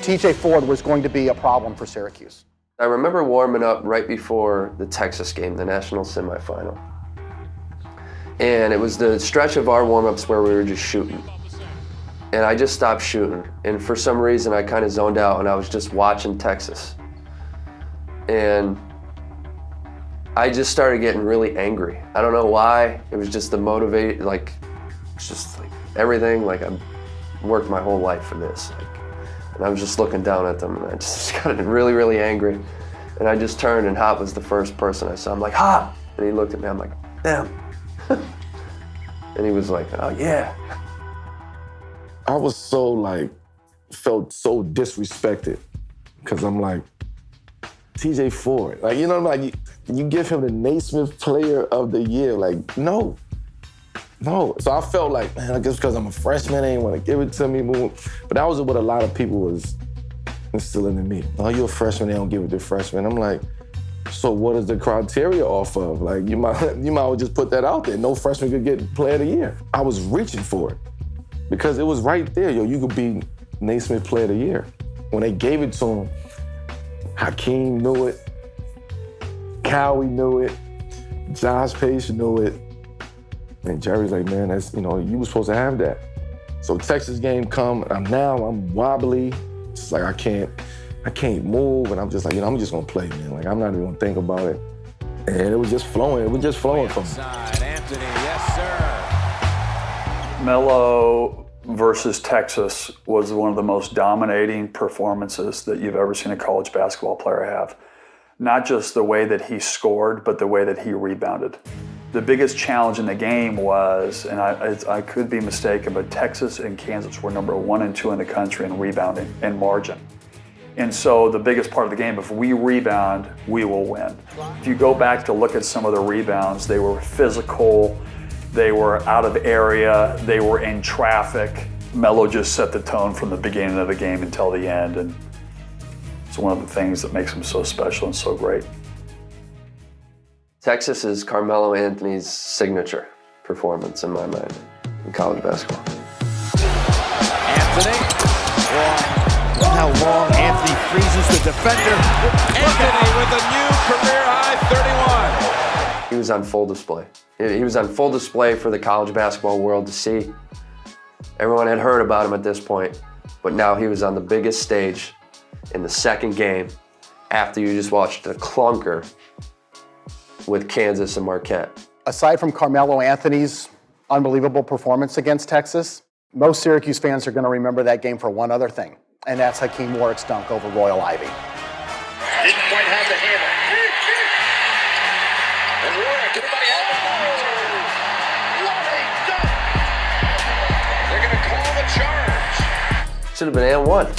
TJ Ford was going to be a problem for Syracuse. I remember warming up right before the Texas game, the national semifinal. And it was the stretch of our warm-ups where we were just shooting. And I just stopped shooting. And for some reason, I kind of zoned out, and I was just watching Texas. And I just started getting really angry. I don't know why. It was just the motivate, it's just like everything. Like, I've worked my whole life for this. And I was just looking down at them, and I just got really, really angry. And I just turned, and Hop was the first person I saw. I'm like, Hop! And he looked at me, I'm like, damn. And he was like, oh, yeah. I was felt so disrespected, because I'm like, TJ Ford. Like, you know, like, you give him the Naismith Player of the Year. Like, no. So I felt like, man, I guess because I'm a freshman, they didn't want to give it to me. But that was what a lot of people was instilling in me. Oh, you're a freshman, they don't give it to freshmen. I'm like, so what is the criteria off of? Like, you might well just put that out there. No freshman could get Player of the Year. I was reaching for it because it was right there. Yo, you could be Naismith Player of the Year. When they gave it to him, Hakim knew it, Cowie knew it, Josh Page knew it, and Jerry's like, man, that's, you were supposed to have that. So Texas game come, I'm wobbly, just like I can't move, and I'm just like, I'm just gonna play, man. Like, I'm not even gonna think about it. And it was just flowing from me. Anthony, yes, sir. Melo versus Texas was one of the most dominating performances that you've ever seen a college basketball player have. Not just the way that he scored, but the way that he rebounded. The biggest challenge in the game was, and I could be mistaken, but Texas and Kansas were number 1 and 2 in the country in rebounding and margin. And so the biggest part of the game, if we rebound, we will win. If you go back to look at some of the rebounds, they were physical, they were out of area, they were in traffic. Melo just set the tone from the beginning of the game until the end. And It's one of the things that makes him so special and so great. Texas is Carmelo Anthony's signature performance in my mind in college basketball. Anthony. Look how long Anthony freezes the defender. Anthony with a new career high 31. He was on full display. He was on full display for the college basketball world to see. Everyone had heard about him at this point, but now he was on the biggest stage in the second game after you just watched a clunker with Kansas and Marquette. Aside from Carmelo Anthony's unbelievable performance against Texas, most Syracuse fans are going to remember that game for one other thing, and that's Hakim Warrick's dunk over Royal Ivy. Didn't quite have the handle. And Warrick, everybody has the ball. What a dunk! They're going to call the charge. Should have been and one.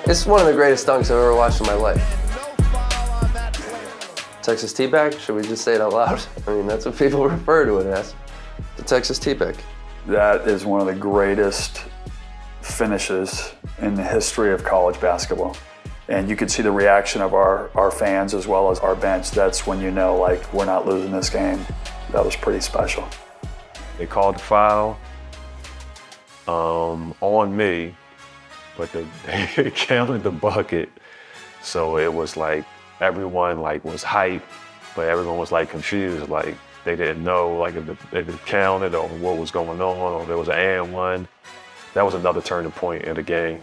It's one of the greatest dunks I've ever watched in my life. Texas teabag? Should we just say it out loud? I mean, that's what people refer to it as. The Texas teabag. That is one of the greatest finishes in the history of college basketball. And you could see the reaction of our fans as well as our bench. That's when you know, like, we're not losing this game. That was pretty special. They called the foul on me, but they counted the bucket. So it was like, everyone was hyped, but everyone was confused. They didn't know if they counted or what was going on, or there was an and one. That was another turning point in the game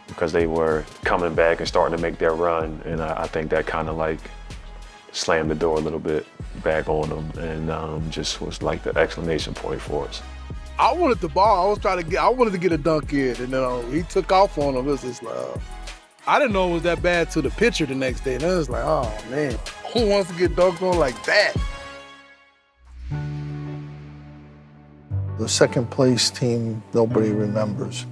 because they were coming back and starting to make their run, and I think that kind of slammed the door a little bit back on them, and just was the exclamation point for us. I wanted the ball. I wanted to get a dunk in, and he took off on him. It was just I didn't know it was that bad till the pitcher the next day. And I was like, oh man, who wants to get dunked on like that? The second place team, nobody remembers.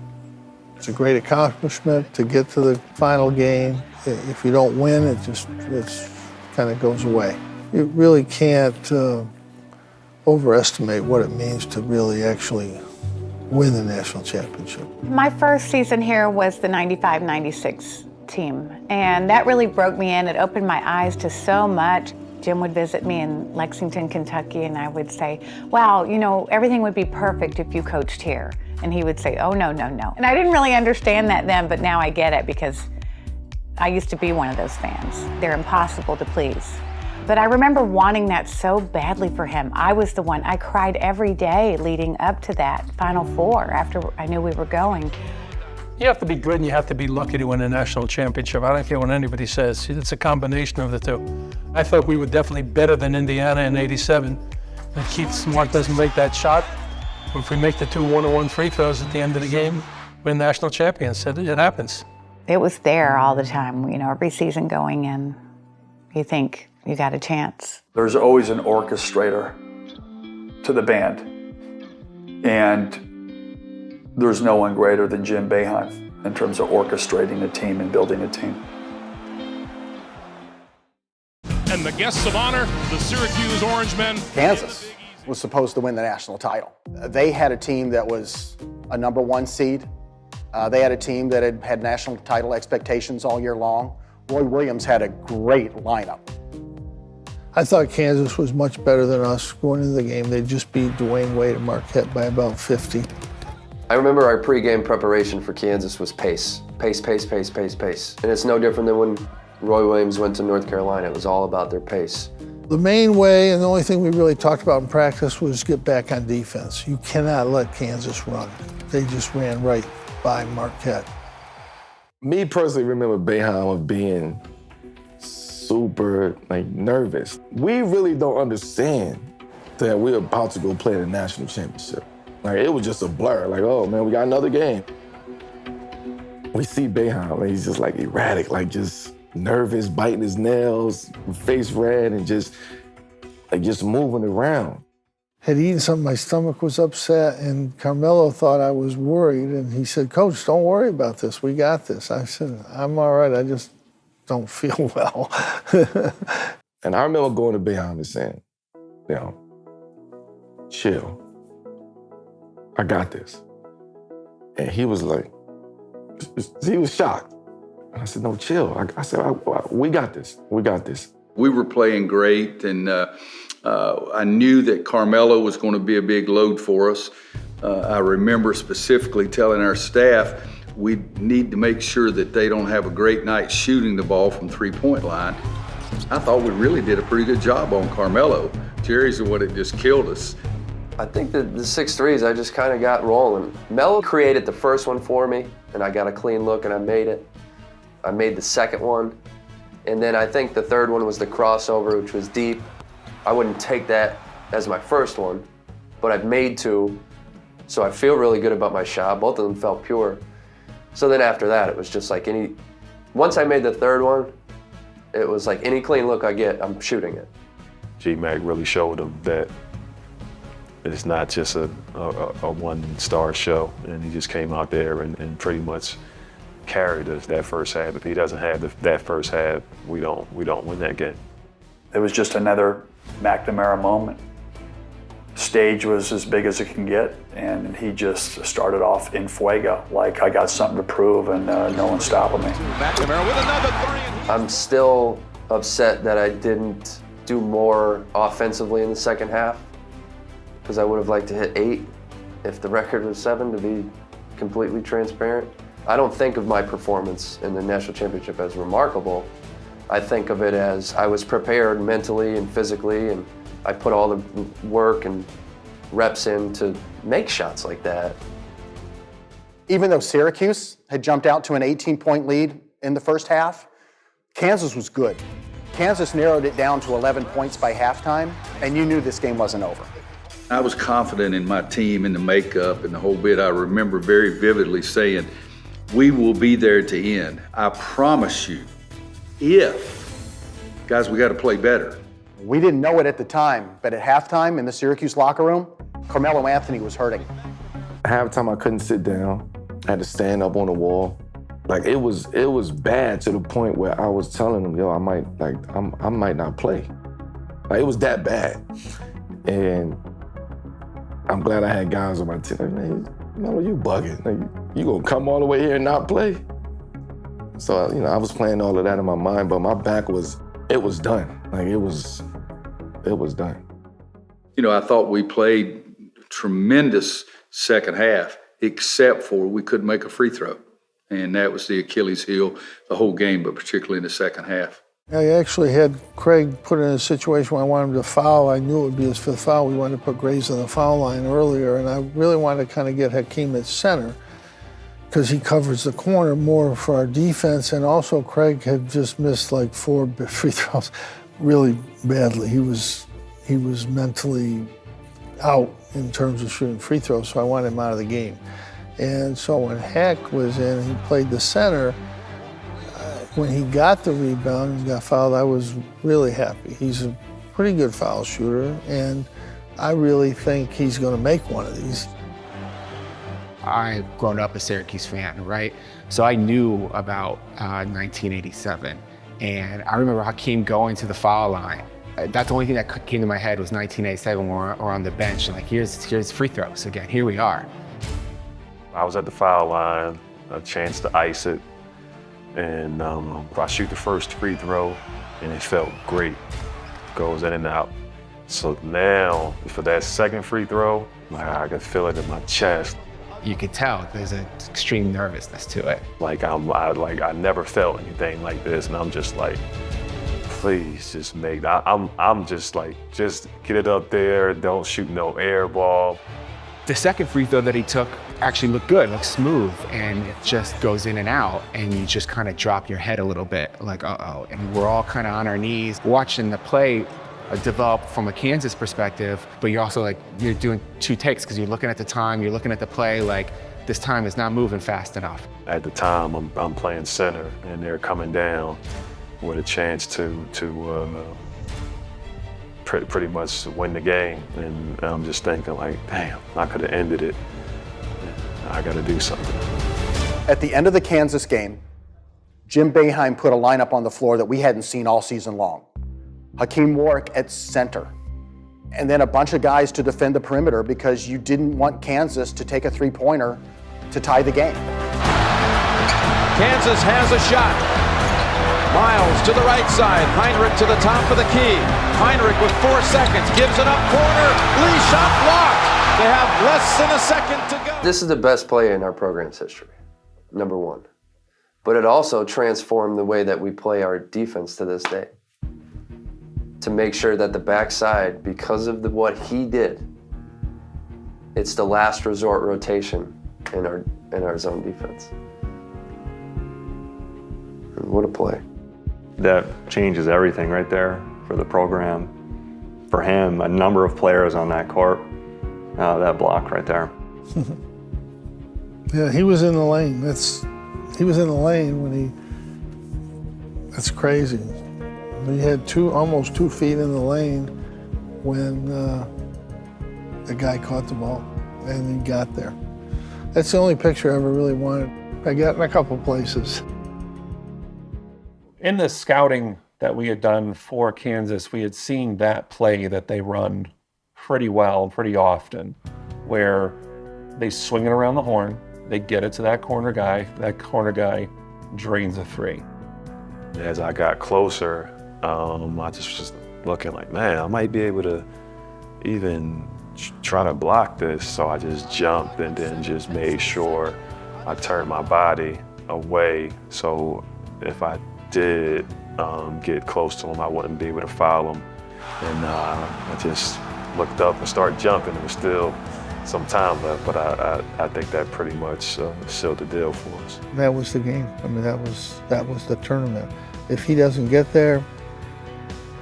It's a great accomplishment to get to the final game. If you don't win, it kind of goes away. You really can't overestimate what it means to really actually win the national championship. My first season here was the 95-96 team, and that really broke me in. It opened my eyes to so much. Jim would visit me in Lexington, Kentucky, and I would say, wow, everything would be perfect if you coached here. And he would say, oh, no, no, no. And I didn't really understand that then, but now I get it because I used to be one of those fans. They're impossible to please. But I remember wanting that so badly for him. I was the one, I cried every day leading up to that Final Four after I knew we were going. You have to be good and you have to be lucky to win a national championship. I don't care what anybody says. It's a combination of the two. I thought we were definitely better than Indiana in '87. If Keith Smart doesn't make that shot, if we make the 2 one-on-one free throws at the end of the game, we're national champions. It happens. It was there all the time, every season going in. You think you got a chance. There's always an orchestrator to the band. And there's no one greater than Jim Boeheim in terms of orchestrating a team and building a team. And the guests of honor, the Syracuse Orangemen. Kansas was supposed to win the national title. They had a team that was a #1 seed. They had a team that had national title expectations all year long. Roy Williams had a great lineup. I thought Kansas was much better than us going into the game. They just beat Dwayne Wade and Marquette by about 50. I remember our pregame preparation for Kansas was pace. Pace, pace, pace, pace, pace. And it's no different than when Roy Williams went to North Carolina. It was all about their pace. The main way, and the only thing we really talked about in practice, was get back on defense. You cannot let Kansas run. They just ran right by Marquette. Me personally remember Boeheim of being super nervous. We really don't understand that we're about to go play the national championship. It was just a blur. Oh man, we got another game. We see Boeheim, and he's just erratic, just nervous, biting his nails, face red, and just moving around. Had eaten something, my stomach was upset, and Carmelo thought I was worried, and he said, Coach, don't worry about this, we got this. I said, I'm all right, I just don't feel well. And I remember going to Boeheim and saying, chill, I got this. And he was like, He was shocked. And I said, no, chill. I said, we got this. We got this. We were playing great, and I knew that Carmelo was going to be a big load for us. I remember specifically telling our staff, we need to make sure that they don't have a great night shooting the ball from three-point line. I thought we really did a pretty good job on Carmelo. Gerry's the one that just killed us. I think that the 6 threes, I just kind of got rolling. Melo created the first one for me, and I got a clean look, and I made it. I made the second one, and then I think the third one was the crossover, which was deep. I wouldn't take that as my first one, but I've made 2, so I feel really good about my shot. Both of them felt pure. So then after that, it was just like once I made the third one, it was like any clean look I get, I'm shooting it. G-Mac really showed him that it's not just a one-star show, and he just came out there and pretty much carried us that first half. If he doesn't have that first half, we don't win that game. It was just another McNamara moment. Stage was as big as it can get, and he just started off in fuego, like I got something to prove and no one's stopping me. McNamara with another 3. I'm still upset that I didn't do more offensively in the second half, because I would have liked to hit 8 if the record was 7, to be completely transparent. I don't think of my performance in the national championship as remarkable. I think of it as I was prepared mentally and physically, and I put all the work and reps in to make shots like that. Even though Syracuse had jumped out to an 18-point lead in the first half, Kansas was good. Kansas narrowed it down to 11 points by halftime, and you knew this game wasn't over. I was confident in my team and the makeup and the whole bit. I remember very vividly saying, we will be there to end. I promise you, guys, we got to play better. We didn't know it at the time, but at halftime in the Syracuse locker room, Carmelo Anthony was hurting. Halftime, I couldn't sit down. I had to stand up on the wall. Like it was bad to the point where I was telling him, yo, I might not play. Like it was that bad. And I'm glad I had guys on my team. Like, man, Melo, you bugging. Like, you gonna come all the way here and not play? So, I was playing all of that in my mind, but my back was done. Like it was done. I thought we played tremendous second half, except for we couldn't make a free throw. And that was the Achilles heel the whole game, but particularly in the second half. I actually had Craig put in a situation where I wanted him to foul. I knew it would be his 5th foul. We wanted to put Graves on the foul line earlier, and I really wanted to kind of get Hakim at center because he covers the corner more for our defense. And also Craig had just missed like 4 free throws really badly. He was mentally out in terms of shooting free throws, so I wanted him out of the game. And so when Hack was in, he played the center. When he got the rebound and got fouled, I was really happy. He's a pretty good foul shooter, and I really think he's going to make one of these. I've grown up a Syracuse fan, right? So I knew about 1987. And I remember Hakim going to the foul line. That's the only thing that came to my head was 1987 when we're on the bench. And like, here's free throws again. Here we are. I was at the foul line, a chance to ice it. And I shoot the first free throw, and it felt great. Goes in and out. So now, for that second free throw, I could feel it in my chest. You could tell there's an extreme nervousness to it. I never felt anything like this, and I'm just like, please just make that. I'm just like, just get it up there. Don't shoot no air ball. The second free throw that he took actually looked good, looked smooth, and it just goes in and out, and you just kind of drop your head a little bit, like, uh-oh. And we're all kind of on our knees watching the play develop from a Kansas perspective, but you're also like, you're doing 2 takes because you're looking at the time, you're looking at the play, like, this time is not moving fast enough. At the time, I'm playing center, and they're coming down with a chance to pretty much win the game. And I'm just thinking like, damn, I could have ended it. I got to do something. At the end of the Kansas game, Jim Boeheim put a lineup on the floor that we hadn't seen all season long. Hakim Warrick at center, and then a bunch of guys to defend the perimeter because you didn't want Kansas to take a three-pointer to tie the game. Kansas has a shot. Miles to the right side. Heinrich to the top of the key. Heinrich with 4 seconds. Gives it up corner. Lee shot blocked. They have less than a second to go. This is the best play in our program's history, number one. But it also transformed the way that we play our defense to this day. To make sure that the backside, because of what he did, it's the last resort rotation in our zone defense. And what a play. That changes everything right there for the program. For him, a number of players on that court, that block right there. Yeah, he was in the lane. He was in the lane when that's crazy. He had almost 2 feet in the lane when the guy caught the ball and he got there. That's the only picture I ever really wanted. I got in a couple places. In the scouting that we had done for Kansas, we had seen that play that they run pretty well, pretty often, where they swing it around the horn, they get it to that corner guy drains a 3. As I got closer, I just was looking like, man, I might be able to even try to block this. So I just jumped and then just made sure I turned my body away. So if I did get close to him, I wouldn't be able to foul him. And I just looked up and started jumping. It was still some time left, but I think that pretty much sealed the deal for us. That was the game. I mean, that was the tournament. If he doesn't get there,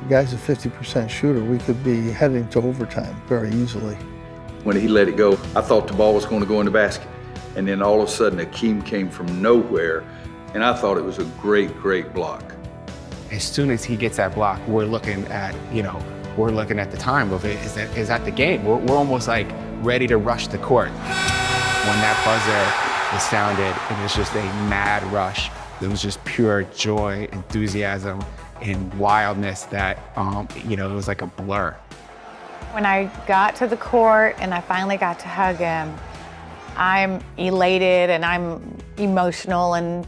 the guy's a 50% shooter. We could be heading to overtime very easily. When he let it go, I thought the ball was going to go in the basket. And then all of a sudden, Hakim came from nowhere, and I thought it was a great, great block. As soon as he gets that block, we're looking at the time of it. Is that the game? We're almost like ready to rush the court. When that buzzer is sounded, it was just a mad rush. It was just pure joy, enthusiasm, and wildness that, it was like a blur. When I got to the court and I finally got to hug him, I'm elated and I'm emotional and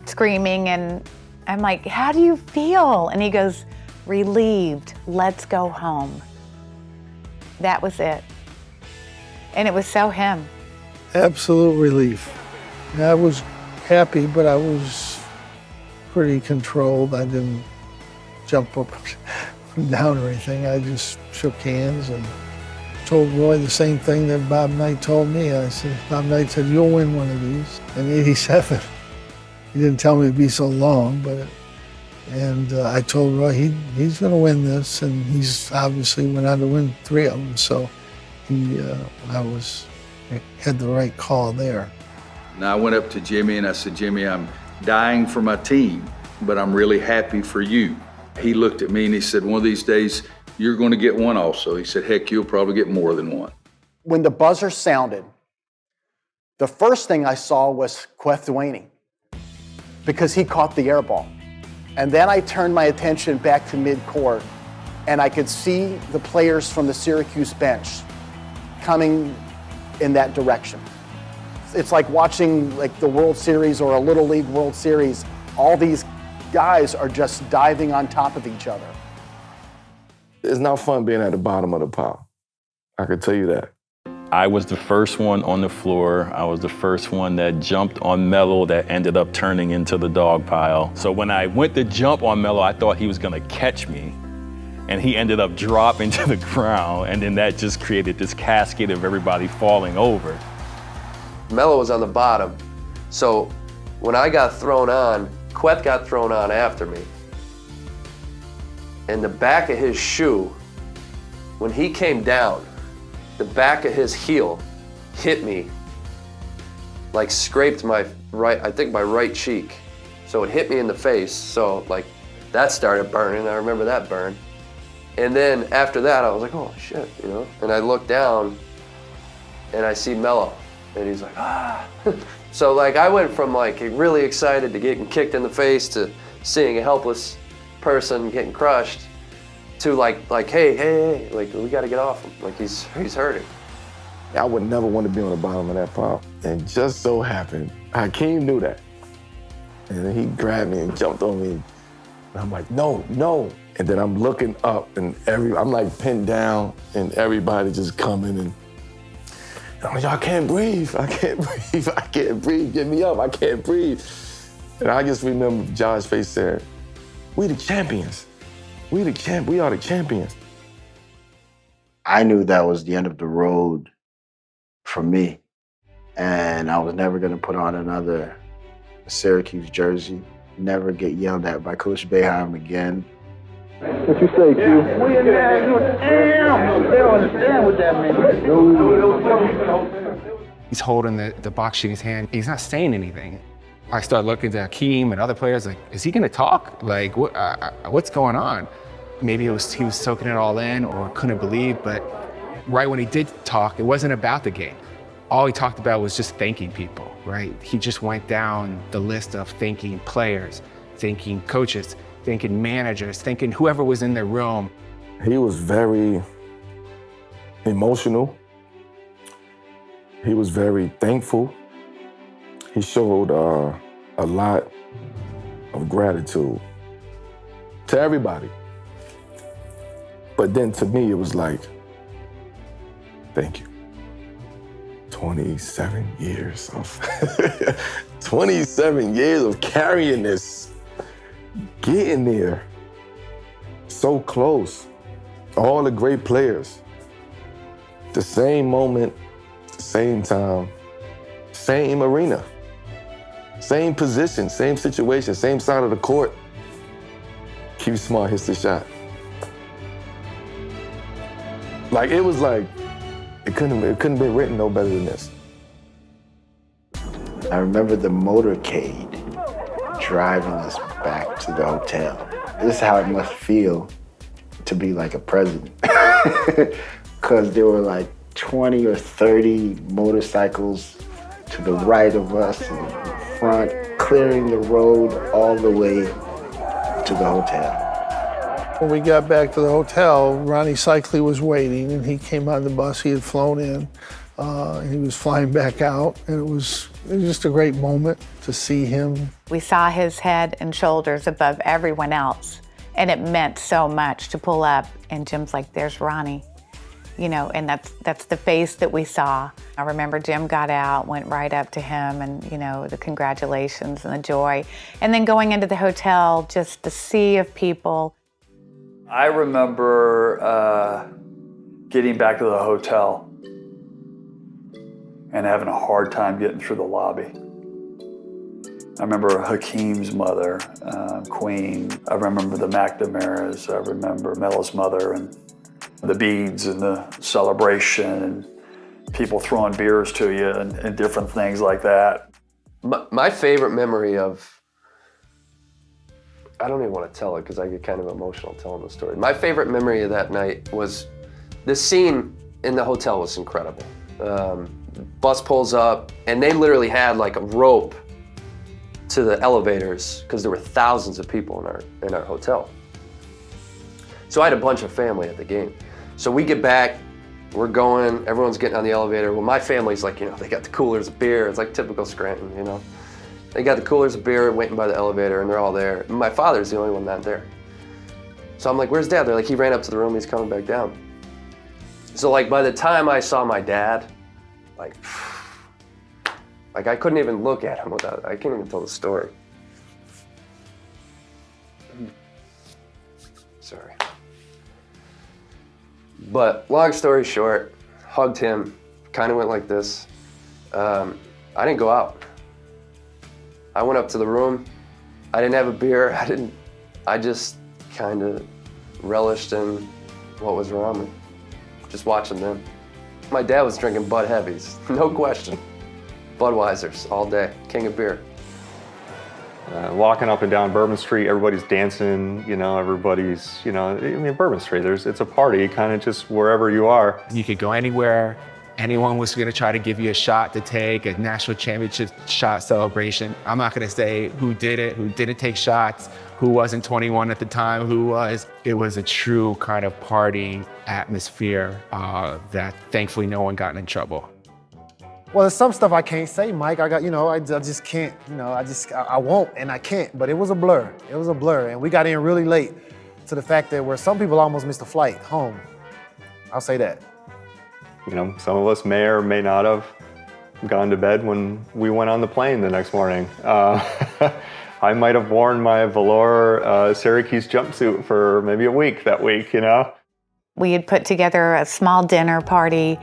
screaming, and I'm like, how do you feel? And he goes, relieved, let's go home. That was it. And it was so him. Absolute relief. I was happy, but I was pretty controlled. I didn't jump up and down or anything. I just shook hands and told Roy the same thing that Bob Knight told me. Bob Knight said, you'll win one of these in '87. He didn't tell me it'd be so long, and I told Roy he's going to win this, and he's obviously went on to win 3 of them. So I had the right call there. And I went up to Jimmy and I said, Jimmy, I'm dying for my team, but I'm really happy for you. He looked at me and he said, one of these days, you're going to get one also. He said, heck, you'll probably get more than one. When the buzzer sounded, the first thing I saw was Queth Duaney, because he caught the air ball. And then I turned my attention back to midcourt, and I could see the players from the Syracuse bench coming in that direction. It's like watching the World Series or a Little League World Series. All these guys are just diving on top of each other. It's not fun being at the bottom of the pile. I can tell you that. I was the first one on the floor. I was the first one that jumped on Melo that ended up turning into the dog pile. So when I went to jump on Melo, I thought he was gonna catch me. And he ended up dropping to the ground. And then that just created this cascade of everybody falling over. Melo was on the bottom. So when I got thrown on, Queth got thrown on after me. And the back of his shoe, when he came down, the back of his heel hit me, like scraped my right cheek. So it hit me in the face. So that started burning. I remember that burn. And then after that, I was like, oh shit, And I looked down and I see Melo and he's like, ah. So I went from really excited to getting kicked in the face to seeing a helpless person getting crushed to hey, we got to get off him. He's hurting. I would never want to be on the bottom of that pile. And just so happened, Hakim knew that. And then he grabbed me and jumped on me. And I'm like, no, no. And then I'm looking up and I'm like pinned down and everybody just coming and I'm like, I can't breathe, I can't breathe, I can't breathe, get me up, I can't breathe. And I just remember Josh's face saying, we the champions. We are the champions. I knew that was the end of the road for me. And I was never gonna put on another Syracuse jersey, never get yelled at by Coach Boeheim again. What you say, Q? We in there, they don't understand what that means. He's holding the box sheet in his hand. He's not saying anything. I started looking at Hakim and other players like, is he gonna talk? Like, what's going on? Maybe he was soaking it all in or couldn't believe, but right when he did talk, it wasn't about the game. All he talked about was just thanking people, right? He just went down the list of thanking players, thanking coaches, thanking managers, thanking whoever was in their room. He was very emotional. He was very thankful. He showed a lot of gratitude to everybody. But then to me, it was like, thank you. 27 years of 27 years of carrying this, getting there, so close. All the great players, the same moment, same time, same arena, same position, same situation, same side of the court. Keep Smart hits the shot. Like, it was like, it couldn't be written no better than this. I remember the motorcade driving us back to the hotel. This is how it must feel to be like a president. Because there were like 20 or 30 motorcycles to the right of us and in front, clearing the road all the way to the hotel. When we got back to the hotel, Ronnie Cycli was waiting, and he came on the bus. He had flown in. He was flying back out, and it was just a great moment to see him. We saw his head and shoulders above everyone else, and it meant so much to pull up. And Jim's like, "There's Ronnie," you know, and that's the face that we saw. I remember Jim got out, went right up to him, and you know, the congratulations and the joy, and then going into the hotel, just the sea of people. I remember getting back to the hotel and having a hard time getting through the lobby. I remember Hakim's mother, Queen. I remember the McNamaras. I remember Melo's mother and the beads and the celebration and people throwing beers to you and different things like that. My favorite memory of, I don't even want to tell it because I get kind of emotional telling the story. My favorite memory of that night was the scene in the hotel was incredible. Bus pulls up and they literally had like a rope to the elevators because there were thousands of people in our hotel. So I had a bunch of family at the game. So we get back, we're going, everyone's getting on the elevator. Well, my family's like, you know, they got the coolers of beer. It's like typical Scranton, you know. They got the coolers of beer waiting by the elevator and they're all there. And my father's the only one not there. So I'm like, where's Dad? They're like, he ran up to the room, he's coming back down. So like by the time I saw my dad, like I couldn't even look at him without, I can't even tell the story. Sorry. But long story short, hugged him, kind of went like this. I didn't go out. I went up to the room. I didn't have a beer. I just kind of relished in what was around me. Just watching them. My dad was drinking Bud Heavies, no question. Budweisers all day, king of beer. Walking up and down Bourbon Street, everybody's dancing, you know, everybody's, you know, I mean, Bourbon Street, it's a party, kind of just wherever you are. You could go anywhere. Anyone was gonna try to give you a shot to take, a national championship shot celebration. I'm not gonna say who did it, who didn't take shots, who wasn't 21 at the time, who was. It was a true kind of party atmosphere that thankfully no one got in trouble. Well, there's some stuff I can't say, Mike. I just can't, I won't and I can't. But it was a blur. It was a blur. And we got in really late to the fact that where some people almost missed a flight home. I'll say that. Some of us may or may not have gone to bed when we went on the plane the next morning. I might have worn my velour Syracuse jumpsuit for maybe a week that week, We had put together a small dinner party,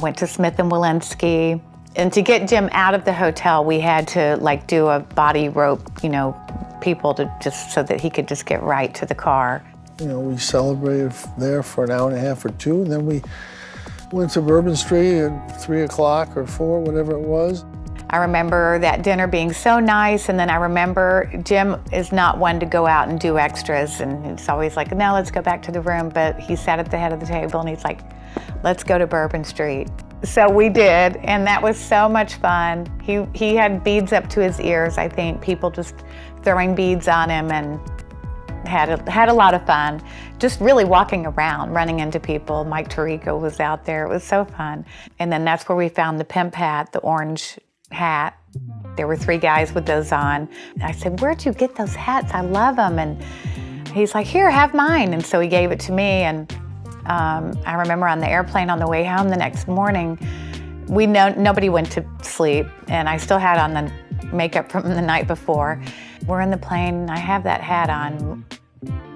went to Smith & Walensky. And to get Jim out of the hotel, we had to do a body rope, people to just so that he could just get right to the car. We celebrated there for an hour and a half or two, and then we went to Bourbon Street at 3 o'clock or 4, whatever it was. I remember that dinner being so nice, and then I remember Jim is not one to go out and do extras, and it's always like, no, let's go back to the room, but he sat at the head of the table and he's like, let's go to Bourbon Street. So we did, and that was so much fun. He had beads up to his ears, I think, people just throwing beads on him, and had a lot of fun. Just really walking around, running into people. Mike Tirico was out there. It was so fun. And then that's where we found the pimp hat, the orange hat. There were 3 guys with those on. I said, where'd you get those hats? I love them. And he's like, here, have mine. And so he gave it to me. And I remember on the airplane on the way home the next morning, nobody went to sleep. And I still had on the makeup from the night before. We're in the plane, and I have that hat on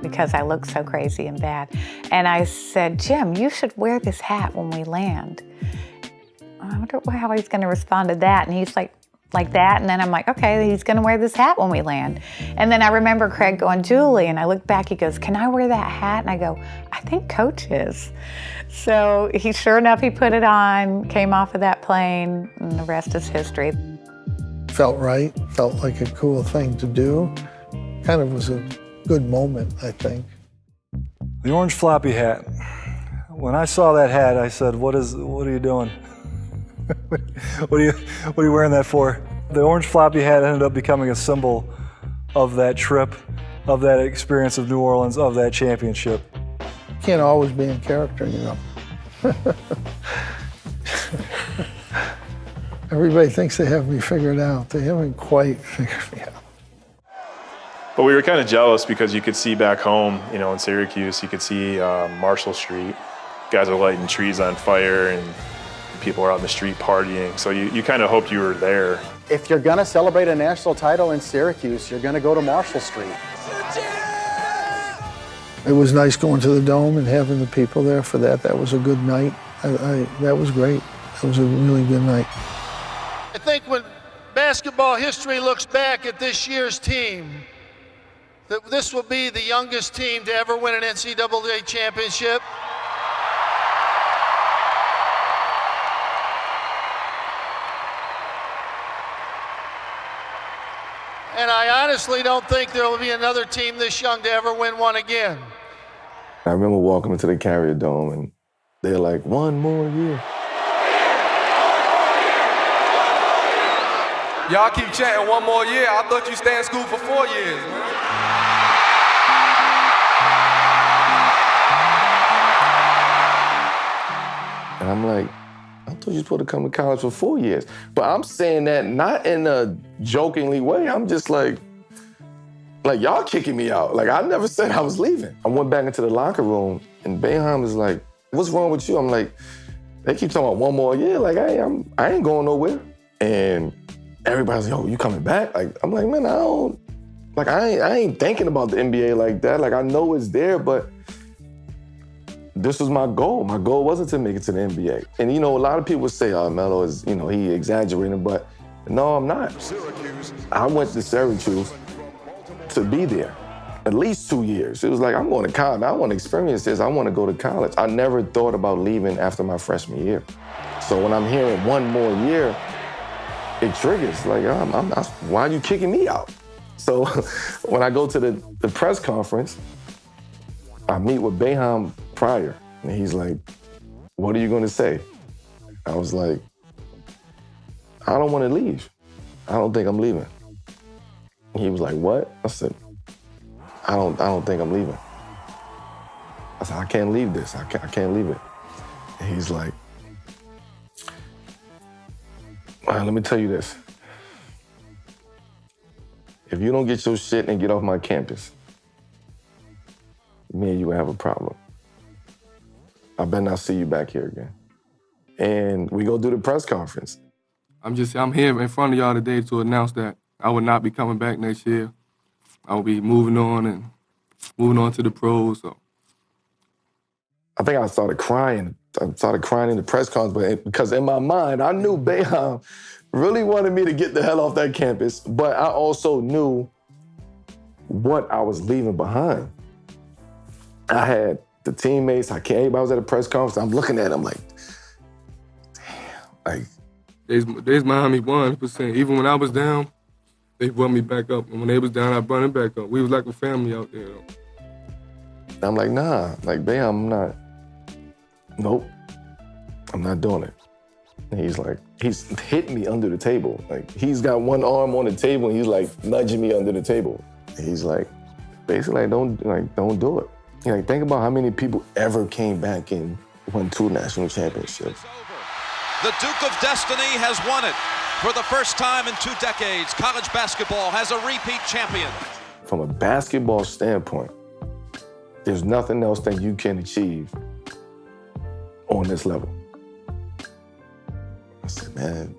because I look so crazy and bad. And I said, Jim, you should wear this hat when we land. I wonder how he's gonna respond to that. And he's like that. And then I'm like, okay, he's gonna wear this hat when we land. And then I remember Craig going, Julie, and I look back, he goes, can I wear that hat? And I go, I think Coach is. So sure enough, he put it on, came off of that plane, and the rest is history. Felt right, felt like a cool thing to do. Kind of was a good moment, I think. The orange floppy hat. When I saw that hat, I said, what are you doing? What are you wearing that for? The orange floppy hat ended up becoming a symbol of that trip, of that experience of New Orleans, of that championship. Can't always be in character, Everybody thinks they have me figured out. They haven't quite figured me out. But we were kind of jealous because you could see back home, in Syracuse, you could see Marshall Street. Guys are lighting trees on fire and people are on the street partying. So you kind of hoped you were there. If you're going to celebrate a national title in Syracuse, you're going to go to Marshall Street. It was nice going to the Dome and having the people there for that. That was a good night. That was great. That was a really good night. I think when basketball history looks back at this year's team, that this will be the youngest team to ever win an NCAA championship. And I honestly don't think there will be another team this young to ever win one again. I remember walking into the Carrier Dome, and they're like, 1 more year. Y'all keep chanting 1 more year. I thought you stay in school for 4 years, man. And I'm like, I thought you were supposed to come to college for 4 years. But I'm saying that not in a jokingly way. I'm just like y'all kicking me out. Like, I never said I was leaving. I went back into the locker room, and Boeheim is like, what's wrong with you? I'm like, they keep talking about 1 more year. Like, I ain't going nowhere. And everybody's like, yo, you coming back? Like, I'm like, man, I ain't thinking about the NBA like that. Like, I know it's there, but this was my goal. My goal wasn't to make it to the NBA. And a lot of people say, oh, Melo is, he exaggerating, but no, I'm not. I went to Syracuse to be there at least 2 years. It was like, I'm going to college. I want to experience this. I want to go to college. I never thought about leaving after my freshman year. So when I'm hearing 1 more year, it triggers. Like, why are you kicking me out? So when I go to the press conference, I meet with Boeheim prior, and he's like, what are you going to say? I was like, I don't want to leave. I don't think I'm leaving. He was like, what? I said, I don't think I'm leaving. I said, I can't leave this. I can't leave it. And he's like, Let me tell you this. If you don't get your shit and get off my campus, me and you will have a problem. I better not see you back here again. And we go do the press conference. I'm here in front of y'all today to announce that I will not be coming back next year. I will be moving on to the pros. So. I think I started crying. in the press conference, because in my mind, I knew Boeheim really wanted me to get the hell off that campus, but I also knew what I was leaving behind. I had the teammates, everybody was at a press conference. I'm looking at them like, damn, like. They's behind me 100%. Even when I was down, they brought me back up. And when they was down, I brought them back up. We was like a family out there, though. I'm like, nah, like, Boeheim, I'm not, nope, I'm not doing it. And he's hitting me under the table. Like, he's got one arm on the table and he's like nudging me under the table. And he's like, basically, don't do it. Like, think about how many people ever came back and won 2 national championships. The Duke of Destiny has won it. For the first time in 2 decades, college basketball has a repeat champion. From a basketball standpoint, there's nothing else that you can achieve on this level. I said, man,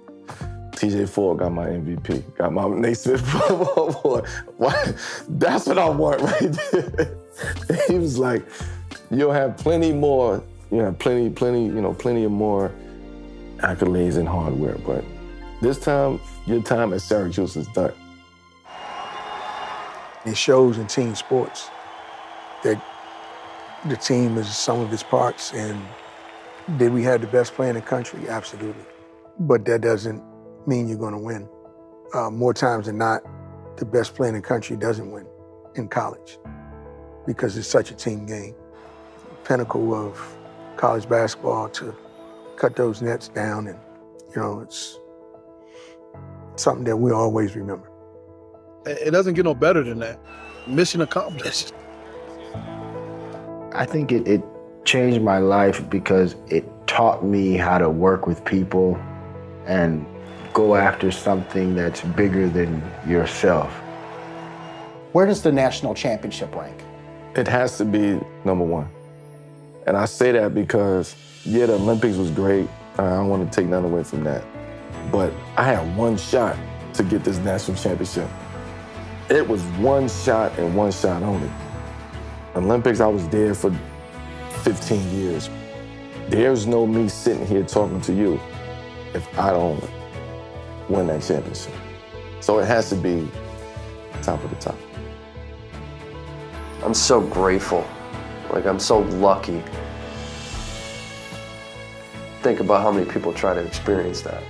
TJ Ford got my MVP, got my Naismith Award. That's what I want right there. He was like, you'll have plenty more, plenty of more accolades and hardware, but this time, your time at Syracuse is done. It shows in team sports that the team is the sum of its parts, and did we have the best player in the country? Absolutely. But that doesn't mean you're gonna win. More times than not, the best player in the country doesn't win in college because it's such a team game. Pinnacle of college basketball to cut those nets down, and it's something that we always remember. It doesn't get no better than that. Mission accomplished. I think it changed my life because it taught me how to work with people and go after something that's bigger than yourself. Where does the national championship rank? It has to be number 1. And I say that because, yeah, the Olympics was great. I don't want to take nothing away from that. But I had 1 shot to get this national championship. It was 1 shot and 1 shot only. Olympics, I was there for 15 years. There's no me sitting here talking to you if I don't win that championship. So it has to be top of the top. I'm so grateful. Like, I'm so lucky. Think about how many people try to experience that.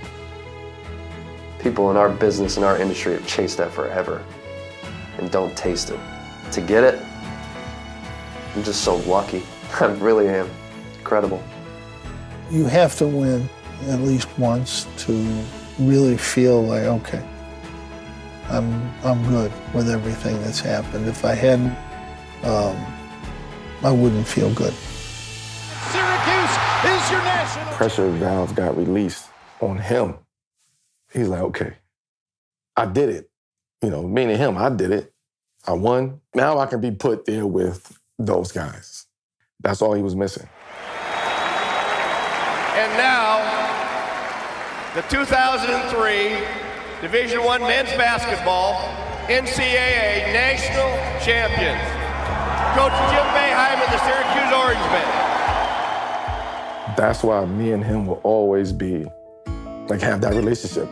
People in our business, in our industry, have chased that forever and don't taste it. To get it, I'm just so lucky. I really am. Incredible. You have to win at least once to really feel like, okay, I'm good with everything that's happened. If I hadn't, I wouldn't feel good. Syracuse is your national. Pressure valve got released on him. He's like, okay, I did it. Meaning him, I did it. I won. Now I can be put there with those guys. That's all he was missing. And now, the 2003 Division I men's basketball NCAA national champions, Coach Jim Boeheim and the Syracuse Orangemen. That's why me and him will always be, have that relationship.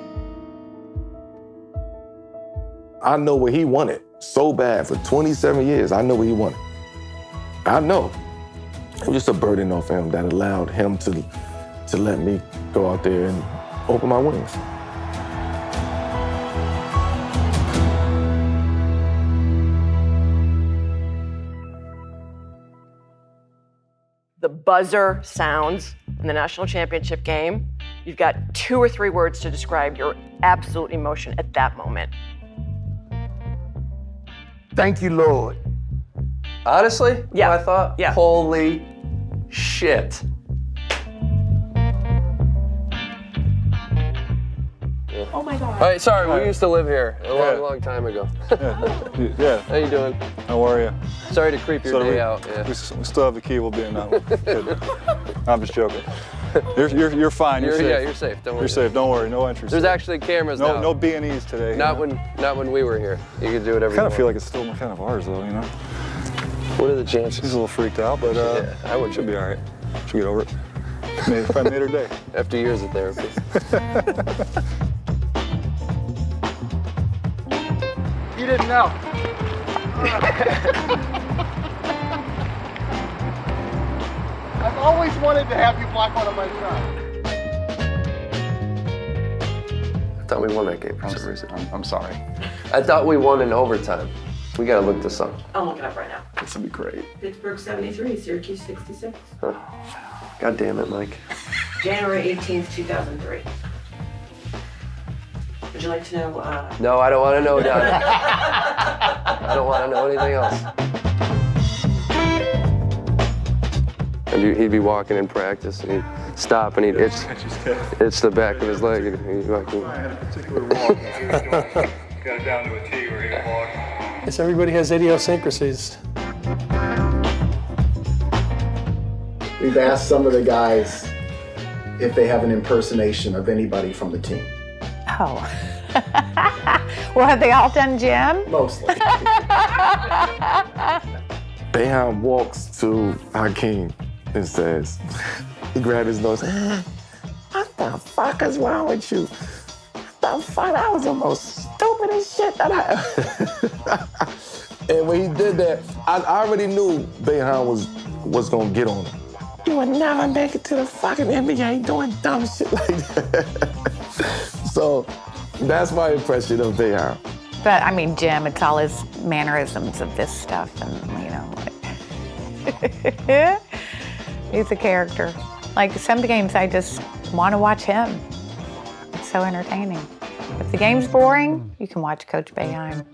I know what he wanted so bad for 27 years. I know what he wanted. I know. It was just a burden off him that allowed him to let me go out there and open my wings. The buzzer sounds in the national championship game. You've got 2 or 3 words to describe your absolute emotion at that moment. Thank you, Lord. Honestly? Yeah. I thought? Yeah. Holy shit. Oh my God. All right, sorry, we used to live here a long time ago. Yeah. How you doing? How are you? Sorry to creep your day out. Yeah. We still have the key. We'll be in now. I'm just joking. You're fine. You're safe. Yeah, you're safe. Don't worry. You're safe. Don't worry. No entries. There's actually cameras now. No B&Es today. Not when we were here. You could do whatever. I kind of feel like it's still kind of ours, though. You know. What are the chances? She's a little freaked out, but should be all right. She'll get over it. Probably made her day. After years of therapy. You didn't know. I've always wanted to have you block one of my shots. I thought we won that game for some reason. I'm sorry. I thought we won in overtime. We gotta look this up. I'm looking up right now. This would be great. Pittsburgh 73, Syracuse 66. Huh. God damn it, Mike. January 18th, 2003. Would you like to know? No, I don't want to know, Don. I don't want to know anything else. And he'd be walking in practice, and he'd stop, and he'd itch the back of his leg. And he'd be like, I had a particular walk. Got it down to a T where he'd walk. Yes, everybody has idiosyncrasies. We've asked some of the guys if they have an impersonation of anybody from the team. Oh. Well, have they all done Jim? Mostly. Boeheim walks to Hakim and says, he grabbed his nose, what the fuck is wrong with you? What the fuck? That was the most stupidest shit that And when he did that, I already knew Boeheim was gonna get on him. You would never make it to the fucking NBA doing dumb shit like that. So that's my impression of Boeheim. But I mean, Jim, it's all his mannerisms of this stuff, and he's a character. Like some games, I just want to watch him. It's so entertaining. If the game's boring, you can watch Coach Boeheim.